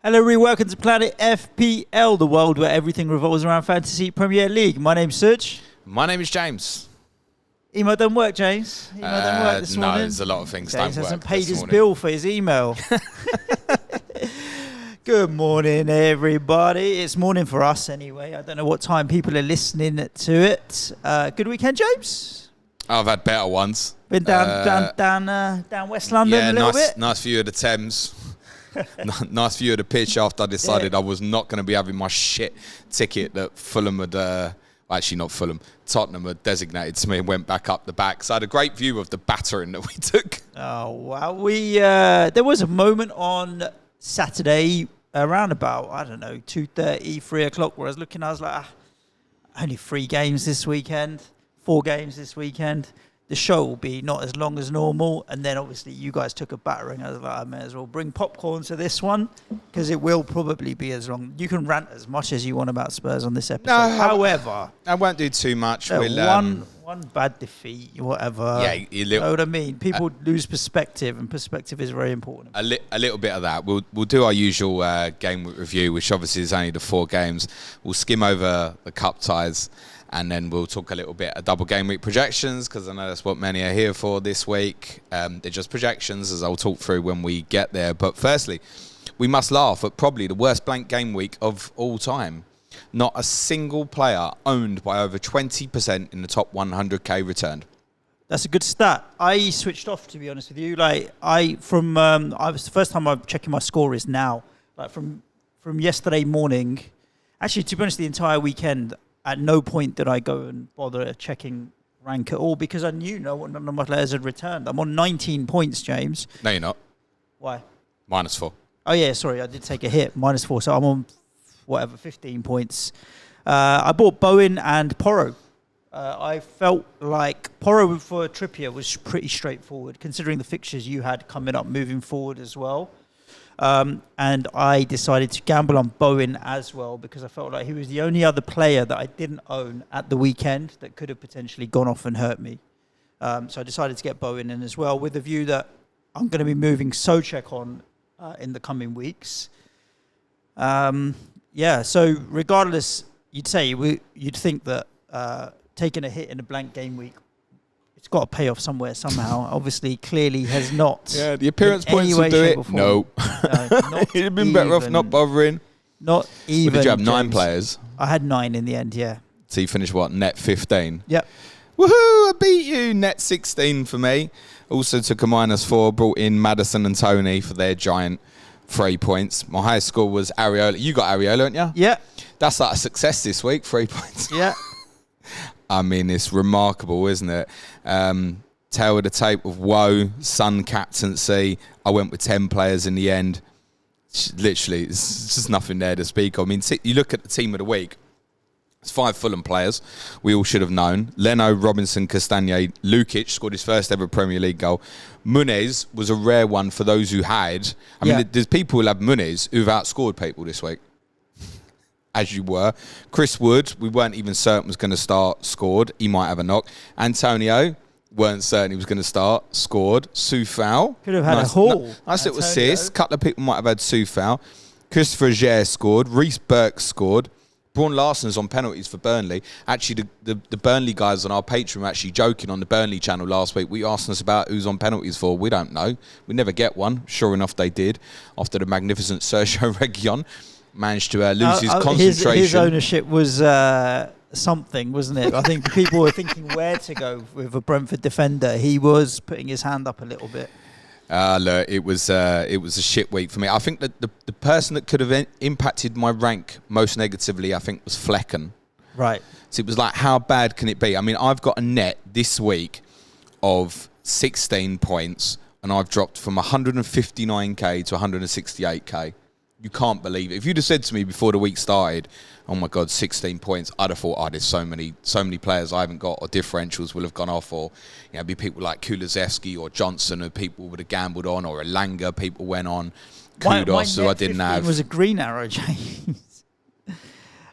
Hello, everybody. Welcome to Planet FPL, the world where everything revolves around Fantasy Premier League. My name's Suj. My name is James. Email don't work, James. Email don't work this morning. No, there's a lot of things James don't work. Hasn't paid his bill for his email. Good morning, everybody. It's morning for us anyway. I don't know what time people are listening to it. Good weekend, James? I've had better ones. Been down West London a little bit? Nice view of the Thames. Nice view of the pitch after I decided I was not going to be having my shit ticket that Fulham had, actually not Fulham, Tottenham had designated to me and went back up the back. So I had a great view of the battering that we took. Oh, wow. There was a moment on Saturday around about, 2:30, 3 o'clock, where I was looking, I was like, only 3 games this weekend, 4 games this weekend. The show will be not as long as normal. And then obviously you guys took a battering. I was like, I may as well bring popcorn to this one because it will probably be as long. You can rant as much as you want about Spurs on this episode. No, however, I won't do too much. One bad defeat, whatever. Yeah, you know what I mean? People lose perspective, and perspective is very important. A little bit of that. We'll do our usual game review, which obviously is only the 4 games. We'll skim over the cup ties. And then we'll talk a little bit of double game week projections, because I know that's what many are here for this week. They're just projections, as I'll talk through when we get there. But firstly, we must laugh at probably the worst blank game week of all time. Not a single player owned by over 20% in the top 100k returned. That's a good stat. I switched off, to be honest with you. I was the first time I'm checking my score is now. Like from yesterday morning, actually, to be honest, the entire weekend. At no point did I go and bother checking rank at all because I knew none of my players had returned. I'm on 19 points, James. No, you're not. Why? -4. Oh, yeah, sorry. I did take a hit. -4. So I'm on, 15 points. I bought Bowen and Porro. I felt like Porro for Trippier was pretty straightforward, considering the fixtures you had coming up moving forward as well. And I decided to gamble on Bowen as well because I felt like he was the only other player that I didn't own at the weekend that could have potentially gone off and hurt me. So I decided to get Bowen in as well with the view that I'm going to be moving Souček on in the coming weeks. So regardless, you'd think that taking a hit in a blank game week, it's got to pay off somewhere somehow. Obviously, clearly has not. Yeah, the appearance points will do it. No, it'd have been better off not bothering. Not even. What did you have? James. 9 players. I had 9 in the end. Yeah. So you finished what? Net 15. Yep. Woohoo! I beat you. Net 16 for me. Also took a -4. Brought in Maddison and Tony for their giant 3 points. My highest score was Areola. You got Areola, haven't you? Yeah. That's like a success this week. 3 points. Yeah. I mean, it's remarkable, isn't it? Tail of the tape of woe, Son captaincy. I went with 10 players in the end. Literally, it's just nothing there to speak of. I mean, you look at the team of the week. It's 5 Fulham players. We all should have known. Leno, Robinson, Castagne, Lukic scored his first ever Premier League goal. Muniz was a rare one for those who had. I mean, there's people who have Muniz who've outscored people this week. As you were. Chris Wood, we weren't even certain was going to start, scored. He might have a knock. Antonio, weren't certain he was going to start, scored. Soufal. Could have had a haul. Nice little assist. A couple of people might have had Soufal. Christopher Jair scored. Reece Burke scored. Braun Larsen's on penalties for Burnley. Actually, the Burnley guys on our Patreon were actually joking on the Burnley channel last week. We asked us about who's on penalties for. We don't know. We never get one. Sure enough, they did. After the magnificent Sergio Reguilon managed to lose his concentration. His ownership was something, wasn't it? I think people were thinking where to go with a Brentford defender. He was putting his hand up a little bit. Look, it was a shit week for me. I think that the person that could have impacted my rank most negatively, I think, was Flecken. Right. So it was like, how bad can it be? I mean, I've got a net this week of 16 points, and I've dropped from 159k to 168k. You can't believe it. If you'd have said to me before the week started, oh my God, 16 points, I'd have thought, there's so many players I haven't got, or differentials will have gone off, or be people like Kulusevski or Johnson who people would have gambled on, or Elanga people went on, Kudos who I didn't have. It was a green arrow, James.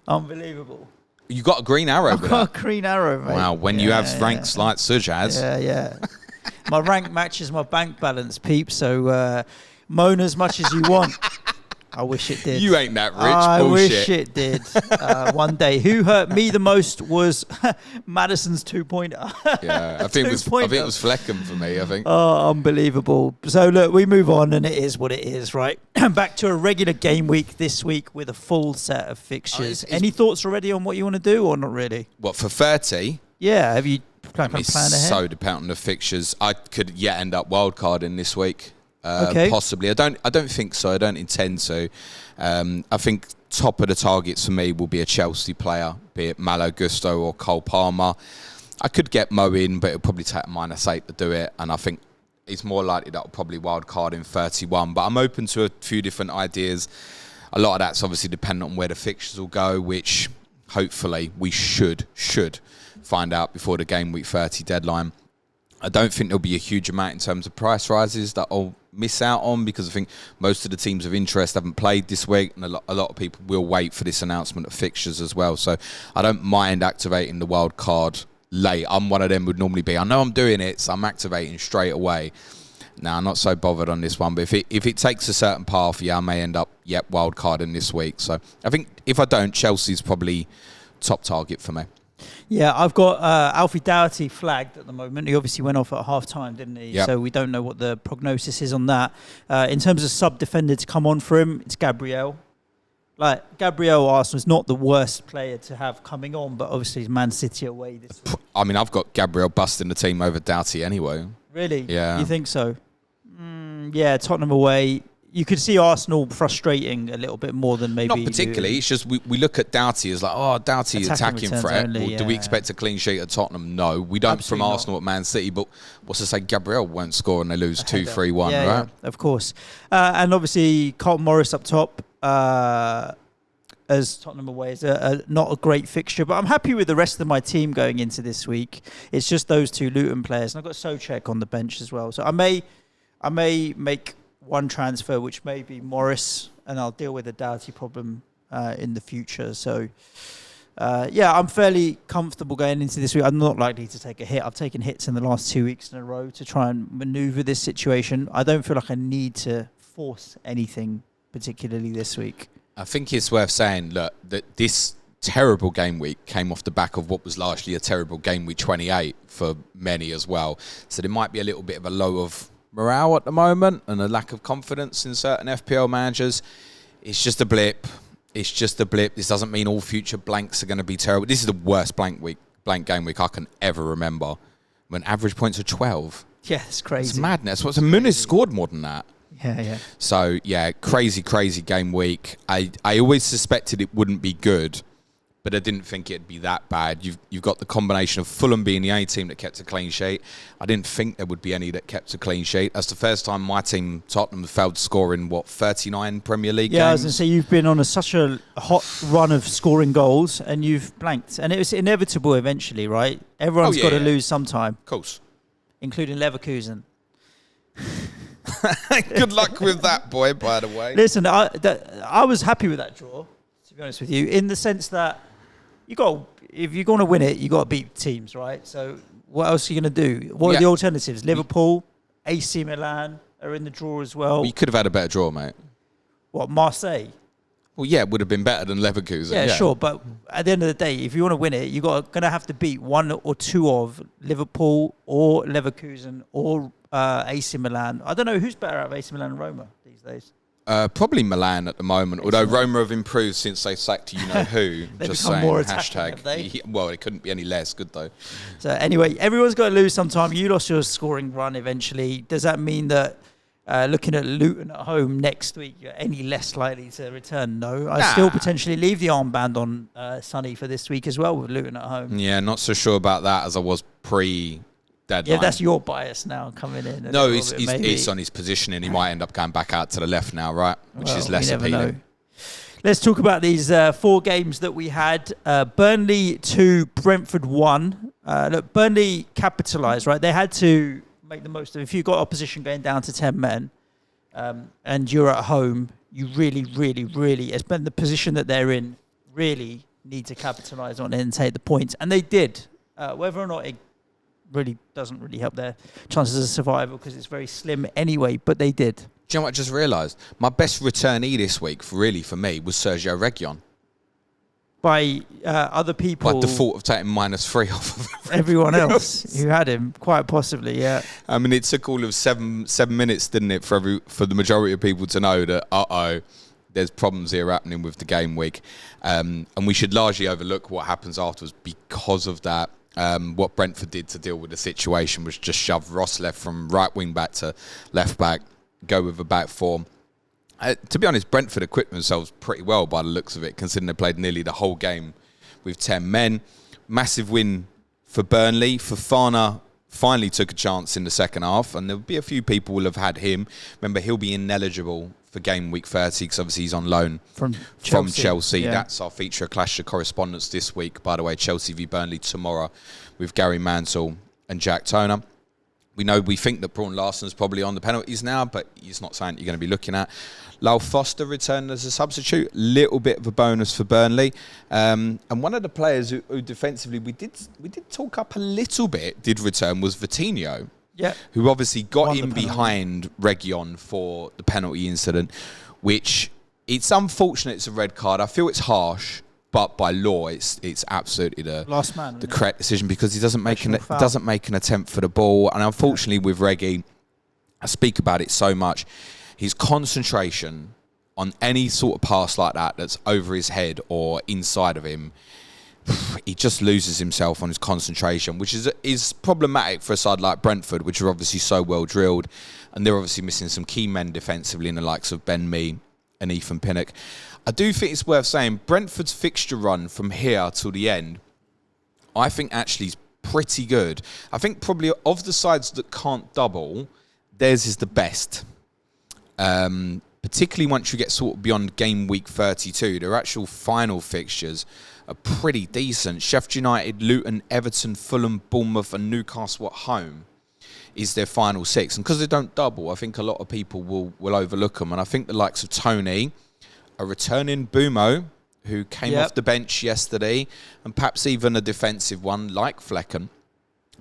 Unbelievable. You got a green arrow? I've got a green arrow, mate. Wow, when you have ranks like Suj has. Yeah. My rank matches my bank balance, peep, so moan as much as you want. I wish it did. You ain't that rich. I Bullshit. wish it did. One day. Who hurt me the most was Maddison's 2-pointer. Yeah, I think it was Fleckham for me, I think. Oh, unbelievable. So, look, we move on, and it is what it is, right? Back to a regular game week this week with a full set of fixtures. Any thoughts already on what you want to do, or not really? What, for 30? Yeah, have you planned ahead? So dependent on the fixtures. I could yet end up wildcarding this week. Okay. Possibly. I don't think so. I don't intend to. I think top of the targets for me will be a Chelsea player, be it Malo Gusto or Cole Palmer. I could get Mo in, but it'll probably take a -8 to do it. And I think it's more likely that I'll probably wildcard in 31. But I'm open to a few different ideas. A lot of that's obviously dependent on where the fixtures will go, which hopefully we should find out before the game week 30 deadline. I don't think there'll be a huge amount in terms of price rises that I'll miss out on, because I think most of the teams of interest haven't played this week, and a lot of people will wait for this announcement of fixtures as well. So I don't mind activating the wild card late. I'm one of them would normally be, I know I'm doing it, so I'm activating straight away. Now, I'm not so bothered on this one, but if it takes a certain path, I may end up, wild carding this week. So I think if I don't, Chelsea's probably top target for me. Yeah, I've got Alfie Doherty flagged at the moment. He obviously went off at half-time, didn't he? Yep. So we don't know what the prognosis is on that. In terms of sub-defender to come on for him, it's Gabriel. Gabriel Arsenal's not the worst player to have coming on, but obviously he's Man City away this week. I mean, I've got Gabriel busting the team over Doughty anyway. Really? Yeah. You think so? Yeah, Tottenham away. You could see Arsenal frustrating a little bit more than maybe... Not particularly. It's just we look at Doughty as like, Doughty attacking threat. Only, do we expect a clean sheet at Tottenham? No. We don't. Absolutely from Arsenal at Man City, but what's to say Gabriel won't score and they lose 2-3-1, right? Yeah, of course. And obviously, Carlton Morris up top as Tottenham away is not a great fixture, but I'm happy with the rest of my team going into this week. It's just those two Luton players. And I've got Souček on the bench as well. So I may make one transfer, which may be Morris, and I'll deal with the Doughty problem in the future. So, I'm fairly comfortable going into this week. I'm not likely to take a hit. I've taken hits in the last 2 weeks in a row to try and manoeuvre this situation. I don't feel like I need to force anything particularly this week. I think it's worth saying, look, that this terrible game week came off the back of what was largely a terrible game week 28 for many as well. So there might be a little bit of a low of morale at the moment and a lack of confidence in certain FPL managers. It's just a blip. This doesn't mean all future blanks are going to be terrible. This is the worst blank game week I can ever remember, when average points are 12. Yeah, it's crazy. It's madness. What's Muniz scored more than that? Yeah. So, crazy game week. I always suspected it wouldn't be good, but I didn't think it'd be that bad. You've got the combination of Fulham being the only team that kept a clean sheet. I didn't think there would be any that kept a clean sheet. That's the first time my team, Tottenham, failed to score in, 39 Premier League games? Yeah, I was going to say, you've been on such a hot run of scoring goals, and you've blanked. And it was inevitable eventually, right? Everyone's got to lose sometime. Of course. Including Leverkusen. Good luck with that, boy, by the way. Listen, I was happy with that draw, to be honest with you, in the sense that if you're going to win it, you got to beat teams, right? So what else are you going to do? What are the alternatives? Liverpool, AC Milan are in the draw as well. You could have had a better draw, mate. What, Marseille? Well, yeah, it would have been better than Leverkusen. Yeah, sure. But at the end of the day, if you want to win it, you're going to have to beat one or two of Liverpool or Leverkusen or AC Milan. I don't know who's better at AC Milan and Roma these days. Probably Milan at the moment, although Roma have improved since they sacked you-know-who. They've just become saying, more attacking, have they? It couldn't be any less, good though. So anyway, everyone's got to lose sometime. You lost your scoring run eventually. Does that mean that looking at Luton at home next week, you're any less likely to return? No. I still potentially leave the armband on Sonny for this week as well with Luton at home. Yeah, not so sure about that as I was pre-deadline. Yeah, that's your bias now coming in. No, it's on his positioning. He might end up going back out to the left now, right? Which is less appealing. Know. Let's talk about these 4 games that we had. Burnley 2, Brentford 1. Look, Burnley capitalised, right? They had to make the most of it. If you've got opposition going down to 10 men and you're at home, you really, it's been the position that they're in, really need to capitalise on it and take the points. And they did. Whether or not it really doesn't really help their chances of survival because it's very slim anyway, but they did. Do you know what I just realised? My best returnee this week, really, for me, was Sergio Reguilon. By other people... By default of taking -3 off of everyone else who had him, quite possibly, yeah. I mean, it took all of seven minutes, didn't it, for the majority of people to know that, there's problems here happening with the game week. And we should largely overlook what happens afterwards because of that. What Brentford did to deal with the situation was just shove Ross left from right wing back to left back, go with a back four. To be honest, Brentford equipped themselves pretty well by the looks of it, considering they played nearly the whole game with 10 men. Massive win for Burnley. Fofana finally took a chance in the second half, and there'll be a few people will have had him. Remember, he'll be ineligible for game week 30 because obviously he's on loan from Chelsea. Yeah. That's our feature clash of correspondence this week. By the way, Chelsea v Burnley tomorrow with Gary Mansell and Jack Toner. We think that Braun Larsson's probably on the penalties now, but it's not something you're going to be looking at. Lyle Foster returned as a substitute, little bit of a bonus for Burnley. And one of the players who defensively we did talk up a little bit, did return, was Vitinho. Yeah. Who obviously got in behind Reguilon for the penalty incident, which it's unfortunate it's a red card. I feel it's harsh, but by law it's absolutely the correct decision because he doesn't make an attempt for the ball. And unfortunately with Reggie, I speak about it so much, his concentration on any sort of pass like that that's over his head or inside of him, he just loses himself on his concentration, which is problematic for a side like Brentford, which are obviously so well drilled, and they're obviously missing some key men defensively in the likes of Ben Mee and Ethan Pinnock. I do think it's worth saying Brentford's fixture run from here till the end, I think actually is pretty good. I think probably of the sides that can't double, theirs is the best. Particularly once you get sort of beyond game week 32, their actual final fixtures are pretty decent. Sheffield United, Luton, Everton, Fulham, Bournemouth and Newcastle at home is their final 6. And because they don't double, I think a lot of people will overlook them. And I think the likes of Tony, a returning Bumo, who came off the bench yesterday, and perhaps even a defensive one like Flecken,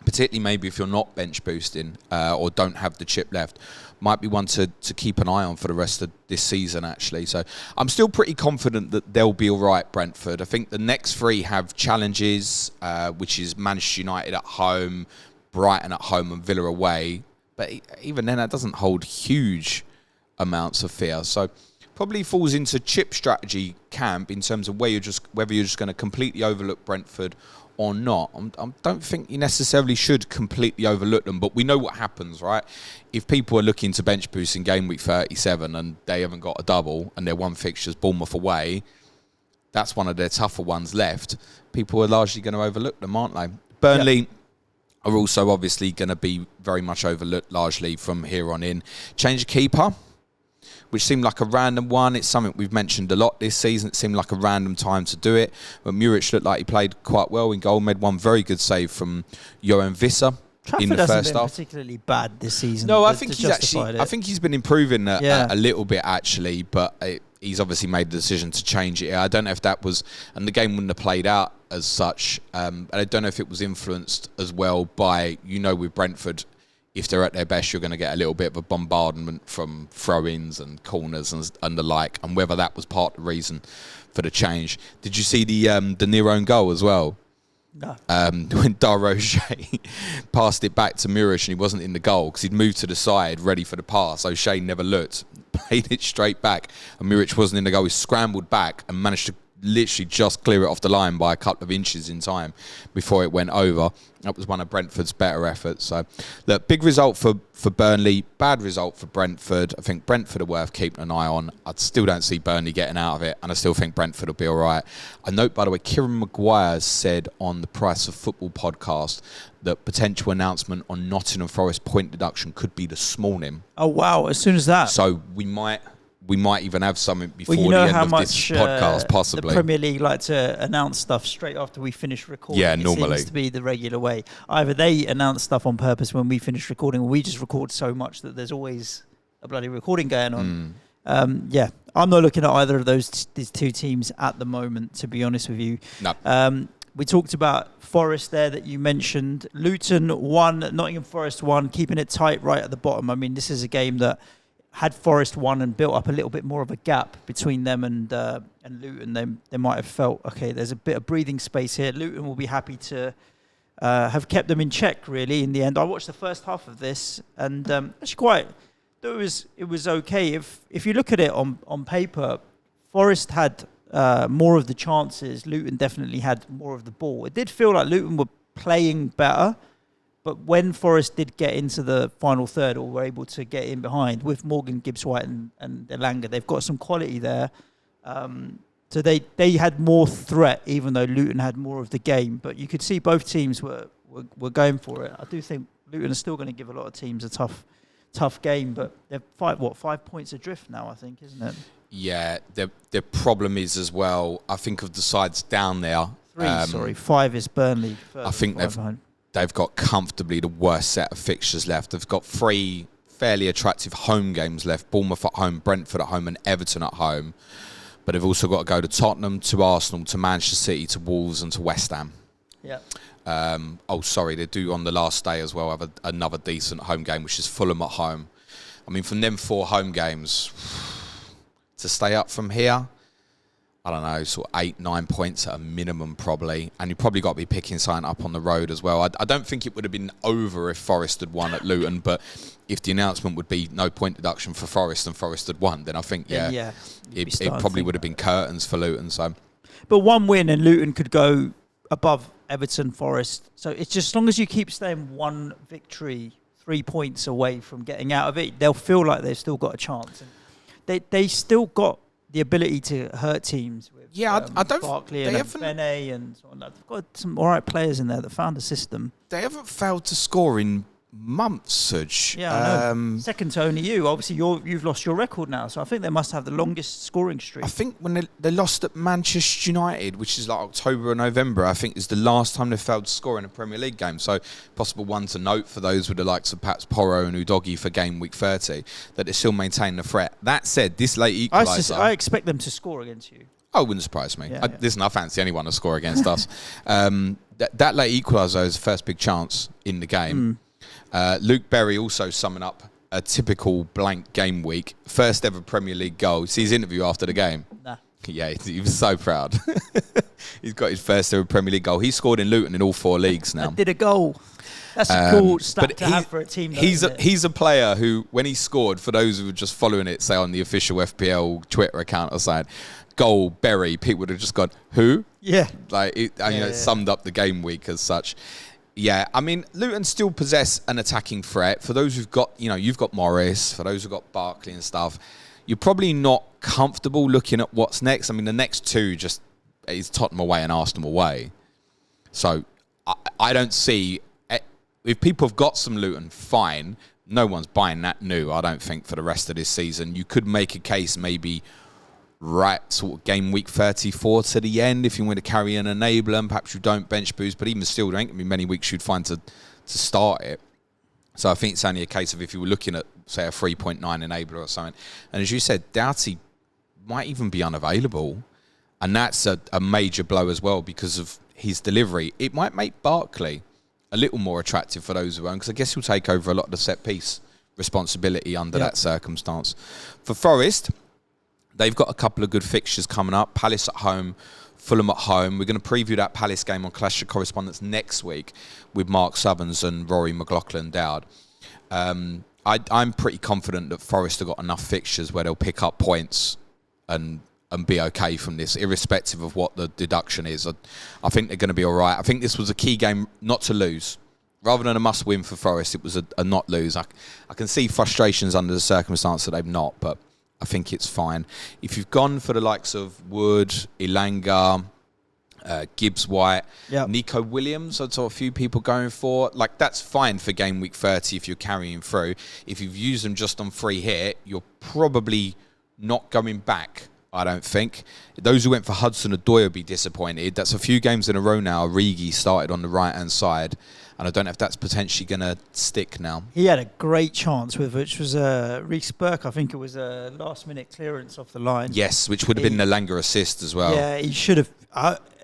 particularly maybe if you're not bench boosting or don't have the chip left, might be one to keep an eye on for the rest of this season, actually. So I'm still pretty confident that they'll be all right, Brentford. I think the next 3 have challenges, which is Manchester United at home, Brighton at home and Villa away. But even then, that doesn't hold huge amounts of fear. So probably falls into chip strategy camp in terms of whether you're just going to completely overlook Brentford or not. I don't think you necessarily should completely overlook them, but we know what happens, right? If people are looking to bench boost in game week 37 and they haven't got a double and their one fixture's Bournemouth away, that's one of their tougher ones left. People are largely going to overlook them, aren't they? Burnley are also obviously going to be very much overlooked largely from here on in. Change of keeper, which seemed like a random one. It's something we've mentioned a lot this season. It seemed like a random time to do it. But Muric looked like he played quite well in goal. Made one very good save from Johan Visser in the first half. Particularly bad this season. No, I think he's been improving a little bit actually, but he's obviously made the decision to change it. I don't know if that was, and the game wouldn't have played out as such. I don't know if it was influenced as well by, with Brentford, if they're at their best, you're going to get a little bit of a bombardment from throw-ins and corners and the like, and whether that was part of the reason for the change. Did you see the near own goal as well? No. When Darroche passed it back to Muric and he wasn't in the goal because he'd moved to the side ready for the pass. O'Shea never looked, played it straight back, and Muric wasn't in the goal. He scrambled back and managed to literally just clear it off the line by a couple of inches in time before it went over. That was one of Brentford's better efforts. So, look, big result for Burnley, bad result for Brentford. I think Brentford are worth keeping an eye on. I still don't see Burnley getting out of it, and I still think Brentford will be all right. I note, by the way, Kieran Maguire said on the Price of Football podcast that potential announcement on Nottingham Forest point deduction could be this morning. Oh, wow, as soon as that. So we might even have something before the end of this podcast, possibly. The Premier League like to announce stuff straight after we finish recording. Yeah, normally. It seems to be the regular way. Either they announce stuff on purpose when we finish recording, or we just record so much that there's always a bloody recording going on. I'm not looking at either of these two teams at the moment, to be honest with you. No. We talked about Forest there that you mentioned. Luton 1, Nottingham Forest 1, keeping it tight right at the bottom. I mean, this is a game that had Forest won and built up a little bit more of a gap between them and Luton, they might have felt, okay, there's a bit of breathing space here. Luton will be happy to have kept them in check, really, in the end. I watched the first half of this, and actually it was okay. If you look at it on paper, Forest had more of the chances. Luton definitely had more of the ball. It did feel like Luton were playing better, but when Forest did get into the final third, or were able to get in behind with Morgan, Gibbs-White and Elanga, they've got some quality there. So they had more threat, even though Luton had more of the game. But you could see both teams were going for it. I do think Luton are still going to give a lot of teams a tough game, but they're 5 points adrift now, I think, isn't it? Yeah, the problem is as well, I think of the sides down there. 5 is Burnley. I think they've got comfortably the worst set of fixtures left. They've got 3 fairly attractive home games left. Bournemouth at home, Brentford at home and Everton at home. But they've also got to go to Tottenham, to Arsenal, to Manchester City, to Wolves and to West Ham. Yeah. They do on the last day as well have another decent home game, which is Fulham at home. I mean, from them 4 home games to stay up from here, I don't know, sort of 8-9 points at a minimum probably. And you probably got to be picking something up on the road as well. I don't think it would have been over if Forest had won at Luton, but if the announcement would be no point deduction for Forest and Forest had won, then I think, it probably would have been curtains for Luton. So, but one win and Luton could go above Everton, Forest. So it's just as long as you keep staying 1 victory, 3 points away from getting out of it, they'll feel like they've still got a chance. And they still got the ability to hurt teams with I don't. Barkley and Bene and so on. They've got some all right players in there that found a system. They haven't failed to score in months, Suj. Yeah, I know. Second to only you. Obviously, you've lost your record now, so I think they must have the longest scoring streak. I think when they lost at Manchester United, which is like October or November, I think is the last time they failed to score in a Premier League game. So possible one to note for those with the likes of perhaps Porro and Udogie for game week 30, that they still maintain the threat. That said, this late equaliser... I expect them to score against you. Oh, it wouldn't surprise me. Listen, I fancy anyone to score against us. That late equaliser is the first big chance in the game. Luke Berry also summing up a typical blank game week. First ever Premier League goal. See his interview after the game? Nah. Yeah, he was so proud. He's got his first ever Premier League goal. He scored in Luton in all 4 leagues now. I did a goal. That's a cool stat to have for a team. He's a player who, when he scored, for those who were just following it, say on the official FPL Twitter account or something, goal, Berry, people would have just gone, who? Yeah. It summed up the game week as such. Yeah, I mean, Luton still possess an attacking threat. For those who've got, you've got Morris, for those who've got Barkley and stuff, you're probably not comfortable looking at what's next. I mean, the next 2 just is Tottenham away and Aston away. So I don't see, if people have got some Luton, fine. No one's buying that new, I don't think, for the rest of this season. You could make a case maybe right sort of game week 34 to the end if you want to carry an enabler, and perhaps you don't bench boost, but even still there ain't going to be many weeks you'd find to start it. So I think it's only a case of if you were looking at, say, a 3.9 enabler or something. And as you said, Doughty might even be unavailable, and that's a major blow as well because of his delivery. It might make Barkley a little more attractive for those who own, because I guess he'll take over a lot of the set piece responsibility under that circumstance. For Forest, they've got a couple of good fixtures coming up. Palace at home, Fulham at home. We're going to preview that Palace game on Clash of Correspondence next week with Mark Southerns and Rory McLaughlin-Dowd. I'm pretty confident that Forest have got enough fixtures where they'll pick up points and be okay from this, irrespective of what the deduction is. I think they're going to be all right. I think this was a key game not to lose. Rather than a must-win for Forest, it was a not-lose. I can see frustrations under the circumstance that they've not, but I think it's fine. If you've gone for the likes of Wood, Elanga, Gibbs-White, Nico Williams, I saw a few people going for. That's fine for game week 30 if you're carrying through. If you've used them just on free hit, you're probably not going back, I don't think. Those who went for Hudson-Odoi will be disappointed. That's a few games in a row now. Origi started on the right-hand side, and I don't know if that's potentially going to stick now. He had a great chance which was Reece Burke. I think it was a last-minute clearance off the line. Yes, which would have been the Langer assist as well. Yeah, he should have.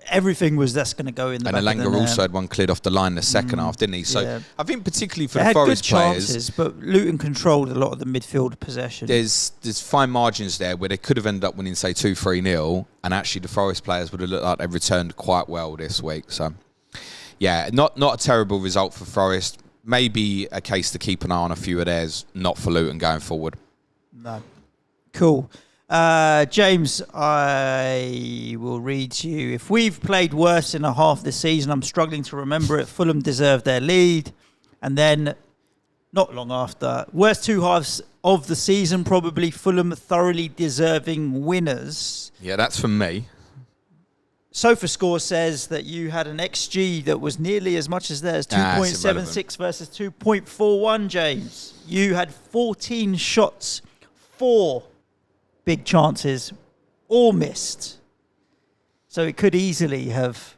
everything was that's going to go in the back. And Elanga also had one cleared off the line in the second half, didn't he? So I think particularly for the Forest players, chances, but Luton controlled a lot of the midfield possession. There's fine margins there where they could have ended up winning, say, 2-3-0, and actually the Forest players would have looked like they returned quite well this week. So, yeah, not a terrible result for Forest. Maybe a case to keep an eye on a few of theirs, not for Luton going forward. No. Cool. James, I will read to you. If we've played worse in a half this season, I'm struggling to remember it. Fulham deserved their lead. And then, not long after, worst two halves of the season, probably Fulham thoroughly deserving winners. Yeah, that's from me. SofaScore says that you had an XG that was nearly as much as theirs, 2.76 versus 2.41, James. You had 14 shots, 4 big chances, all missed. So it could easily have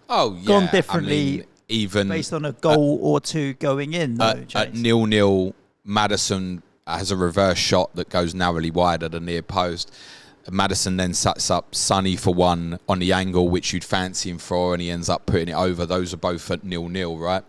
gone differently, even based on a goal or two going in. Though, at 0-0, Maddison has a reverse shot that goes narrowly wide at a near post. Maddison then sets up Sonny for one on the angle, which you'd fancy him for, and he ends up putting it over. Those are both at 0-0, right?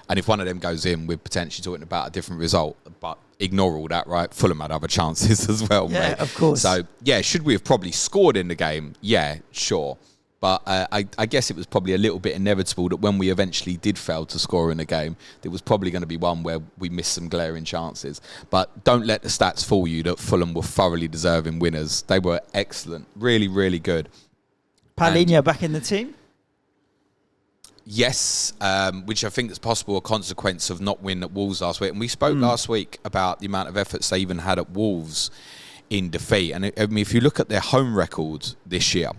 And if one of them goes in, we're potentially talking about a different result. But ignore all that, right? Fulham had other chances as well, mate. Yeah, of course. So, yeah, should we have probably scored in the game? Yeah, sure. But I guess it was probably a little bit inevitable that when we eventually did fail to score in the game, there was probably going to be one where we missed some glaring chances. But don't let the stats fool you that Fulham were thoroughly deserving winners. They were excellent. Really, really good. Palhinha back in the team? Yes, which I think is possible a consequence of not winning at Wolves last week. And we spoke last week about the amount of efforts they even had at Wolves in defeat. And I mean, if you look at their home record this year,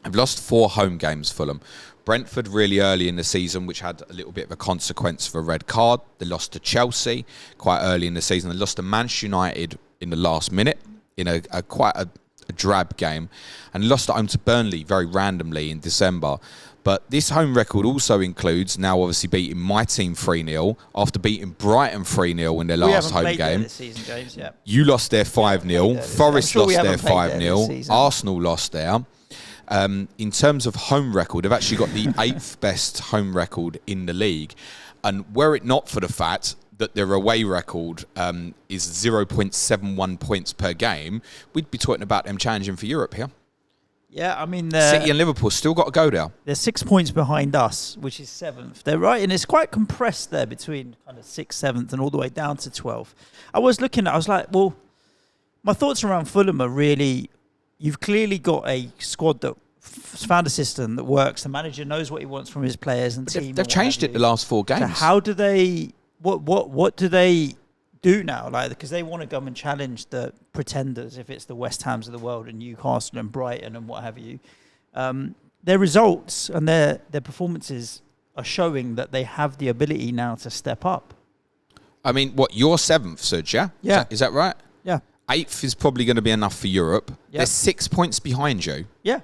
they've lost 4 home games, Fulham. Brentford really early in the season, which had a little bit of a consequence for a red card. They lost to Chelsea quite early in the season. They lost to Manchester United in the last minute in a quite a drab game. And lost at home to Burnley very randomly in December. But this home record also includes now obviously beating my team 3-0 after beating Brighton 3-0 in their last home game. This season, James, yeah. You lost there 5-0. Forest lost there 5-0. Arsenal lost there. In terms of home record, they've actually got the 8th best home record in the league. And were it not for the fact that their away record is 0.71 points per game, we'd be talking about them challenging for Europe here. Yeah, I mean... City and Liverpool still got to go there. They're 6 points behind us, which is 7th. They're right, and it's quite compressed there between kind of 6th, 7th, and all the way down to 12th. I was like, well, my thoughts around Fulham are really... You've clearly got a squad that found a system that works. The manager knows what he wants from his players and team. They've changed it the last 4 games. So how do they... What do they do now? Like, because they want to go and challenge the pretenders, if it's the West Hams of the world and Newcastle and Brighton and what have you. Their results and their performances are showing that they have the ability now to step up. I mean, what, you're 7th, Suj, yeah? Yeah. Is that right? Yeah. 8th is probably going to be enough for Europe. Yep. They're 6 points behind you. Yeah.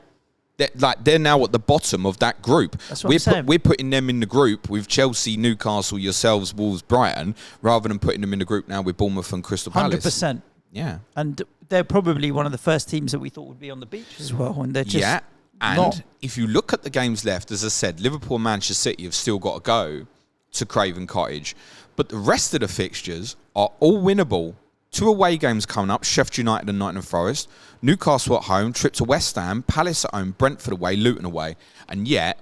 They're now at the bottom of that group. That's what I'm saying. We're putting them in the group with Chelsea, Newcastle, yourselves, Wolves, Brighton, rather than putting them in the group now with Bournemouth and Crystal Palace. 100%. Yeah. And they're probably one of the first teams that we thought would be on the beach as well. And they're just and if you look at the games left, as I said, Liverpool and Manchester City have still got to go to Craven Cottage. But the rest of the fixtures are all winnable. 2 away games coming up, Sheffield United and Nottingham Forest. Newcastle at home, trip to West Ham, Palace at home, Brentford away, Luton away. And yet,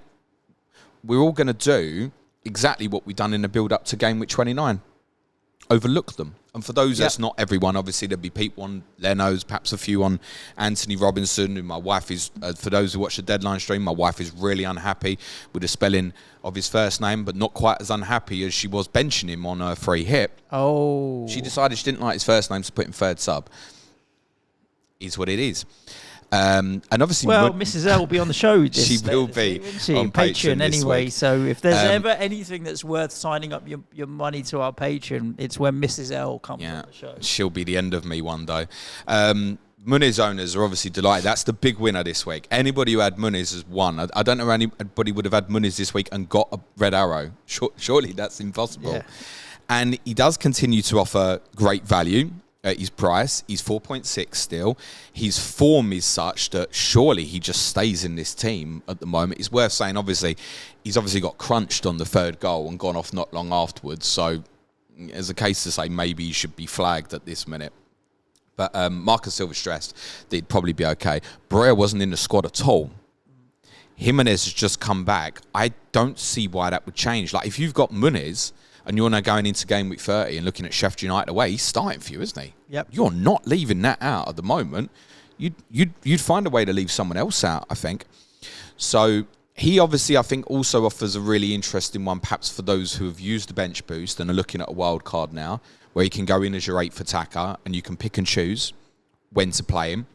we're all going to do exactly what we've done in the build-up to Gameweek 29. Overlook them. And for those, that's not everyone. Obviously, there'll be people on Leno's, perhaps a few on Anthony Robinson. And my wife is, for those who watch the Deadline stream, my wife is really unhappy with the spelling of his first name, but not quite as unhappy as she was benching him on her free hit. Oh. She decided she didn't like his first name, so put him 3rd sub. Is what it is. And obviously... Well, Mrs. L will be on the show. She will be on Patreon anyway. Week. So if there's ever anything that's worth signing up your money to our Patreon, it's when Mrs. L comes on the show. She'll be the end of me one day. Muniz owners are obviously delighted. That's the big winner this week. Anybody who had Muniz has won. I don't know anybody would have had Muniz this week and got a red arrow. Surely that's impossible. Yeah. And he does continue to offer great value. at his price. He's 4.6 still. His form is such that surely he just stays in this team at the moment. It's worth saying, obviously, he's obviously got crunched on the third goal and gone off not long afterwards. So there's a case to say maybe he should be flagged at this minute. But Marcus Silva stressed that he'd probably be okay. Brea wasn't in the squad at all. Jimenez has just come back. I don't see why that would change. Like, if you've got Muniz and you're now going into game week 30 and looking at Sheffield United away, he's starting for you, isn't he? Yep. You're not leaving that out at the moment. You'd find a way to leave someone else out, I think. So he obviously, I think, also offers a really interesting one, perhaps for those who have used the bench boost and are looking at a wild card now, where you can go in as your 8th attacker and you can pick and choose when to play him.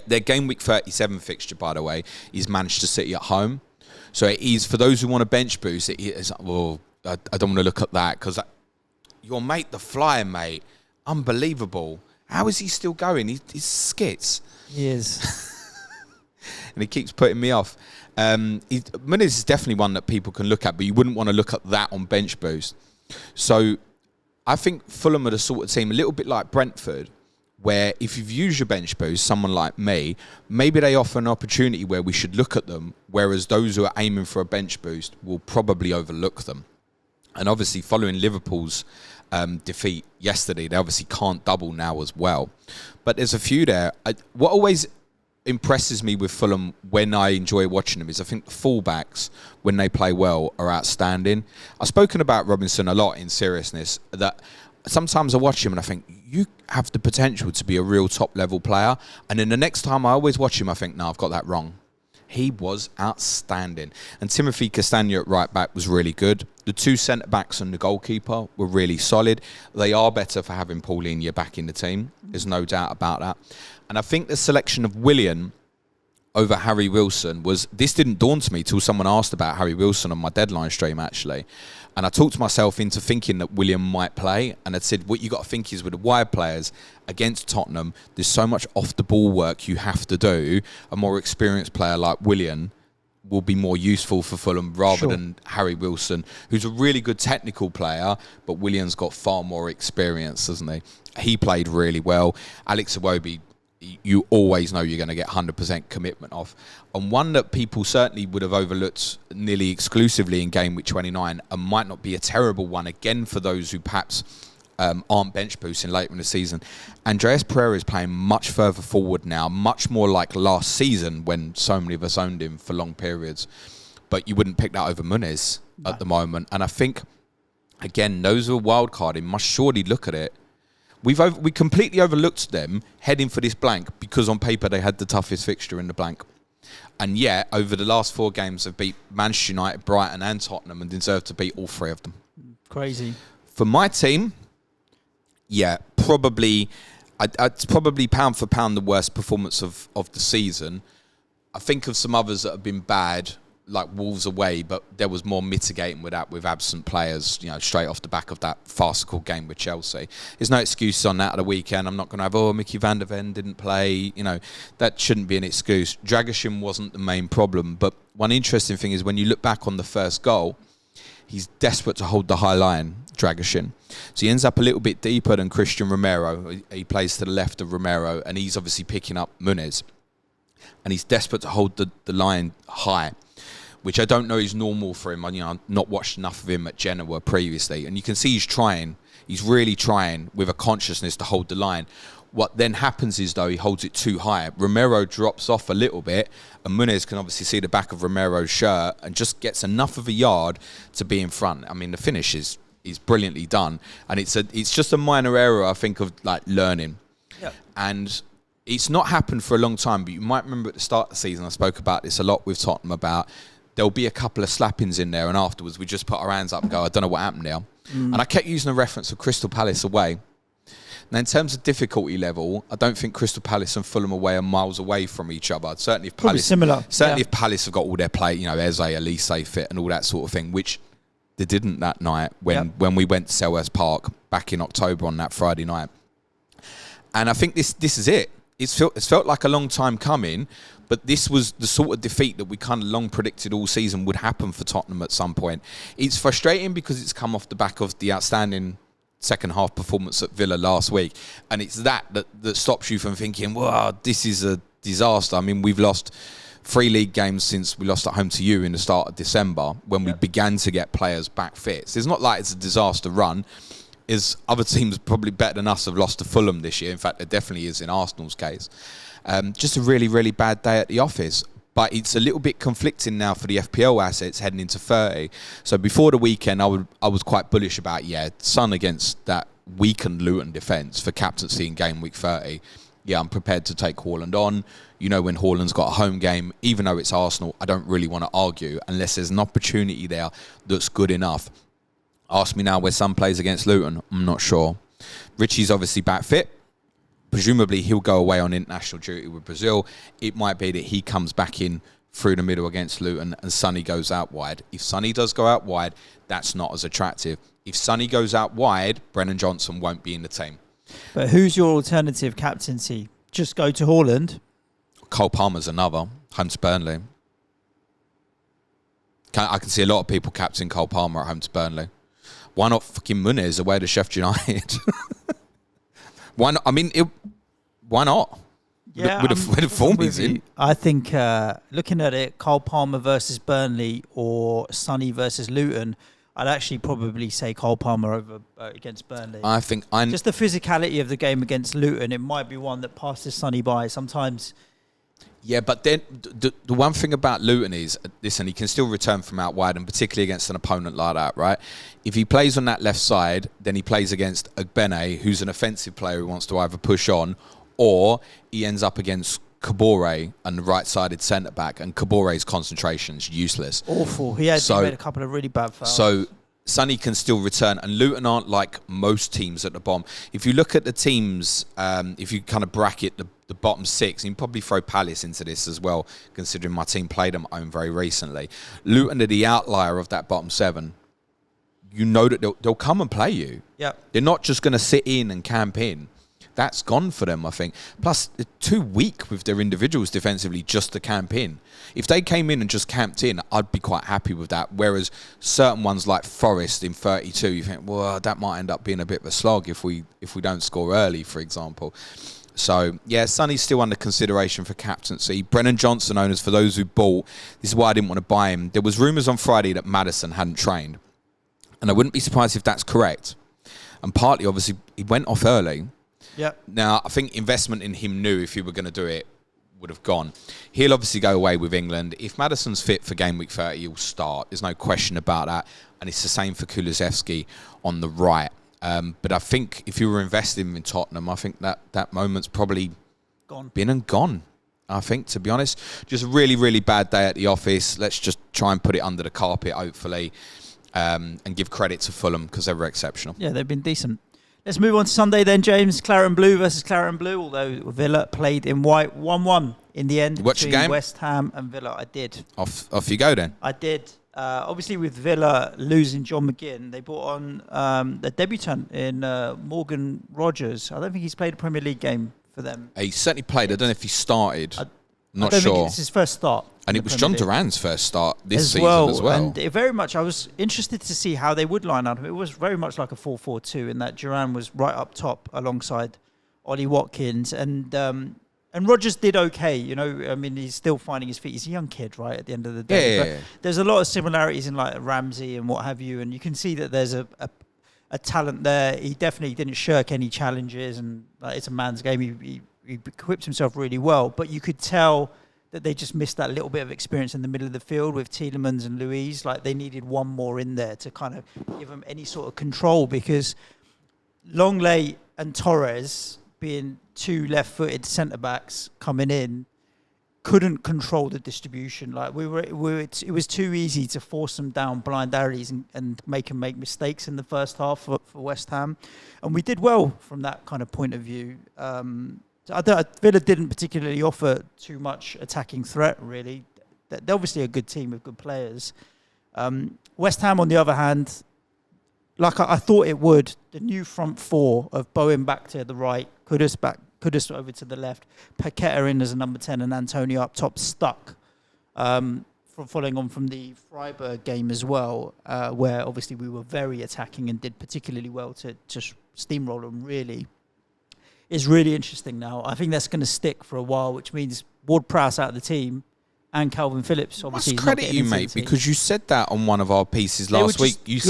Their game week 37 fixture, by the way, is Manchester City at home. So it is, for those who want a bench boost, it is, well, I don't want to look at that because your mate, the Flyer, mate, unbelievable. How is he still going? He's skits. He is. And he keeps putting me off. Muniz is definitely one that people can look at, but you wouldn't want to look at that on bench boost. So I think Fulham are the sort of team, a little bit like Brentford, where if you've used your bench boost, someone like me, maybe they offer an opportunity where we should look at them, whereas those who are aiming for a bench boost will probably overlook them. And obviously, following Liverpool's defeat yesterday, they obviously can't double now as well. But there's a few there. What always impresses me with Fulham when I enjoy watching them is I think the fullbacks, when they play well, are outstanding. I've spoken about Robinson a lot in seriousness, that sometimes I watch him and I think, you have the potential to be a real top-level player. And then the next time I always watch him, I think, no, I've got that wrong. He was outstanding. And Timothy Castagna at right-back was really good. The 2 centre-backs and the goalkeeper were really solid. They are better for having Paulinho back in the team. There's no doubt about that. And I think the selection of Willian over Harry Wilson was, this didn't dawn to me till someone asked about Harry Wilson on my deadline stream, actually. And I talked myself into thinking that William might play. And I said, what you got to think is with the wide players against Tottenham, there's so much off-the-ball work you have to do. A more experienced player like William will be more useful for Fulham rather than Harry Wilson, who's a really good technical player, but William's got far more experience, doesn't he? He played really well. Alex Iwobi, you always know you're going to get 100% commitment off. And one that people certainly would have overlooked nearly exclusively in game week 29 and might not be a terrible one, again, for those who perhaps aren't bench boosting later in the season. Andreas Pereira is playing much further forward now, much more like last season when so many of us owned him for long periods. But you wouldn't pick that over Muniz at the moment. And I think, again, those who are wildcarding must surely look at it. We completely overlooked them heading for this blank because on paper they had the toughest fixture in the blank. And yet, over the last 4 games, they've beat Manchester United, Brighton and Tottenham and deserve to beat all 3 of them. Crazy. For my team, yeah, probably, it's probably pound for pound the worst performance of the season. I think of some others that have been bad, like Wolves away, but there was more mitigating with that with absent players, straight off the back of that farcical game with Chelsea. There's no excuse on that at the weekend. I'm not going to have, Mickey van der Ven didn't play. That shouldn't be an excuse. Dragoshin wasn't the main problem, but one interesting thing is when you look back on the first goal, he's desperate to hold the high line, Dragoshin. So he ends up a little bit deeper than Christian Romero. He plays to the left of Romero, and he's obviously picking up Muniz. And he's desperate to hold the line high, which I don't know is normal for him. I've not watched enough of him at Genoa previously. And you can see he's trying. He's really trying with a consciousness to hold the line. What then happens is, though, he holds it too high. Romero drops off a little bit, and Muniz can obviously see the back of Romero's shirt and just gets enough of a yard to be in front. I mean, the finish is brilliantly done. And it's just a minor error, I think, of like learning. Yep. And it's not happened for a long time, but you might remember at the start of the season, I spoke about this a lot with Tottenham about there'll be a couple of slappings in there, and afterwards we just put our hands up and go, I don't know what happened there. And I kept using a reference of Crystal Palace away. Now, in terms of difficulty level, I don't think Crystal Palace and Fulham away are miles away from each other. Certainly if Probably Palace, similar. If Palace have got all their play, Eze, Elise fit and all that sort of thing, which they didn't that night when we went to Selhurst Park back in October on that Friday night. And I think this is it. It's felt like a long time coming, but this was the sort of defeat that we kind of long predicted all season would happen for Tottenham at some point. It's frustrating because it's come off the back of the outstanding second half performance at Villa last week, and it's that stops you from thinking, wow, this is a disaster. I mean, we've lost 3 league games since we lost at home to you in the start of December, when we began to get players back fit. So it's not like it's a disaster run. Is other teams probably better than us have lost to Fulham this year. In fact, it definitely is in Arsenal's case. Just a really, really bad day at the office. But it's a little bit conflicting now for the FPL assets heading into 30. So before the weekend, I was quite bullish about, Son against that weakened Luton defence for captaincy in game week 30. Yeah, I'm prepared to take Haaland on. You know, when Haaland's got a home game, even though it's Arsenal, I don't really want to argue unless there's an opportunity there that's good enough. Ask me now where Son plays against Luton. I'm not sure. Richie's obviously back fit. Presumably he'll go away on international duty with Brazil. It might be that he comes back in through the middle against Luton and Sonny goes out wide. If Sonny does go out wide, that's not as attractive. If Sonny goes out wide, Brennan Johnson won't be in the team. But who's your alternative captaincy? Just go to Haaland? Cole Palmer's another. Home to Burnley. I can see a lot of people captain Cole Palmer at home to Burnley. Why not fucking Muniz away to Sheffield United? Why not? I mean, why not? Yeah, with the form he's in. I think looking at it, Cole Palmer versus Burnley or Sonny versus Luton, I'd actually probably say Cole Palmer over against Burnley. I think just the physicality of the game against Luton, it might be one that passes Sonny by sometimes. Yeah, but then the one thing about Luton is, listen, he can still return from out wide, and particularly against an opponent like that, right? If he plays on that left side, then he plays against Ogbene, who's an offensive player who wants to either push on, or he ends up against Kabore and the right-sided centre-back, and Kabore's concentration's useless. Awful. He made a couple of really bad fouls. So Sonny can still return, and Luton aren't like most teams at the bottom. If you look at the teams, if you kind of bracket the bottom 6, and you can probably throw Palace into this as well, considering my team played them at home very recently. Luton are the outlier of that bottom 7. You know that they'll come and play you. Yep. They're not just going to sit in and camp in. That's gone for them, I think. Plus, they're too weak with their individuals defensively just to camp in. If they came in and just camped in, I'd be quite happy with that. Whereas certain ones like Forest in 32, you think, well, that might end up being a bit of a slog if we don't score early, for example. So, yeah, Sonny's still under consideration for captaincy. Brennan Johnson owners, for those who bought, this is why I didn't want to buy him. There was rumours on Friday that Maddison hadn't trained. And I wouldn't be surprised if that's correct. And partly, obviously, he went off early. Yep. Now, I think investment in him new, if he were going to do it, would have gone. He'll obviously go away with England. If Maddison's fit for game week 30, he'll start. There's no question about that. And it's the same for Kulusevski on the right. But I think if you were investing in Tottenham, I think that moment's probably been and gone. I think, to be honest, just a really, really bad day at the office. Let's just try and put it under the carpet, hopefully, and give credit to Fulham because they were exceptional. Yeah, they've been decent. Let's move on to Sunday then, James. Claret and Blue versus Claret and Blue, although Villa played in white 1-1 in the end. Watch the game? West Ham and Villa. I did. Off you go then. I did. Obviously, with Villa losing John McGinn, they brought on the debutant in Morgan Rogers. I don't think he's played a Premier League game for them. He certainly played. I don't know if he started. I don't think it's his first start. And it was John Duran's first start this season as well. And very much, I was interested to see how they would line up. It was very much like a 4-4-2 in that Duran was right up top alongside Ollie Watkins. And Rodgers did okay, you know. I mean, he's still finding his feet. He's a young kid, right, at the end of the day. Yeah. But there's a lot of similarities in like Ramsey and what have you. And you can see that there's a talent there. He definitely didn't shirk any challenges. And it's a man's game. He equipped himself really well. But you could tell that they just missed that little bit of experience in the middle of the field with Tielemans and Luiz. Like, they needed one more in there to kind of give them any sort of control, because Longley and Torres, being two left-footed centre-backs coming in, couldn't control the distribution. Like, it was too easy to force them down blind alleys and make them make mistakes in the first half for West Ham. And we did well from that kind of point of view. Villa didn't particularly offer too much attacking threat, really. They're obviously a good team with good players. West Ham, on the other hand, like I thought it would, the new front four of Bowen back to the right, Kudus over to the left, Paqueta in as a number 10 and Antonio up top, stuck for following on from the Freiburg game as well, where obviously we were very attacking and did particularly well to steamroll them, really, is really interesting now. I think that's going to stick for a while, which means Ward-Prowse out of the team and Calvin Phillips obviously. Must credit you, mate, because you said that on one of our pieces last week. You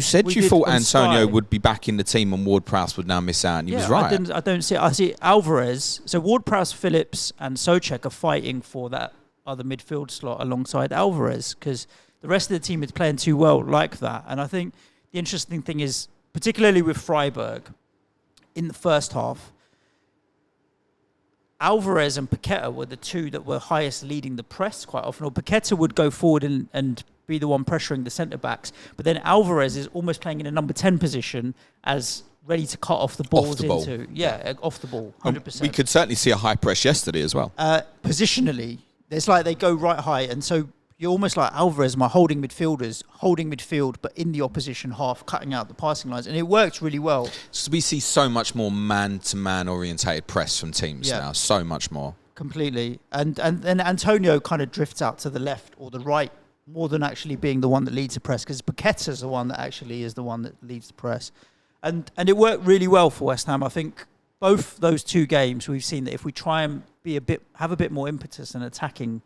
said you thought Antonio would be back in the team and Ward-Prowse would now miss out, and he was right. I don't see it. I see Alvarez. So Ward-Prowse, Phillips, and Souček are fighting for that other midfield slot alongside Alvarez, because the rest of the team is playing too well like that. And I think the interesting thing is, particularly with Freiburg, in the first half, Alvarez and Paqueta were the two that were highest leading the press quite often. Or Paqueta would go forward and be the one pressuring the centre-backs. But then Alvarez is almost playing in a number 10 position as ready to cut off the balls off the ball, 100%. We could certainly see a high press yesterday as well. Positionally, it's like they go right high. And so you're almost like Alvarez, my holding midfield, but in the opposition half, cutting out the passing lines. And it worked really well. So we see so much more man-to-man orientated press from teams now. So much more. Completely. And then Antonio kind of drifts out to the left or the right more than actually being the one that leads the press, because Paqueta's the one that actually is the one that leads the press. And it worked really well for West Ham. I think both those two games, we've seen that if we try and have a bit more impetus and attacking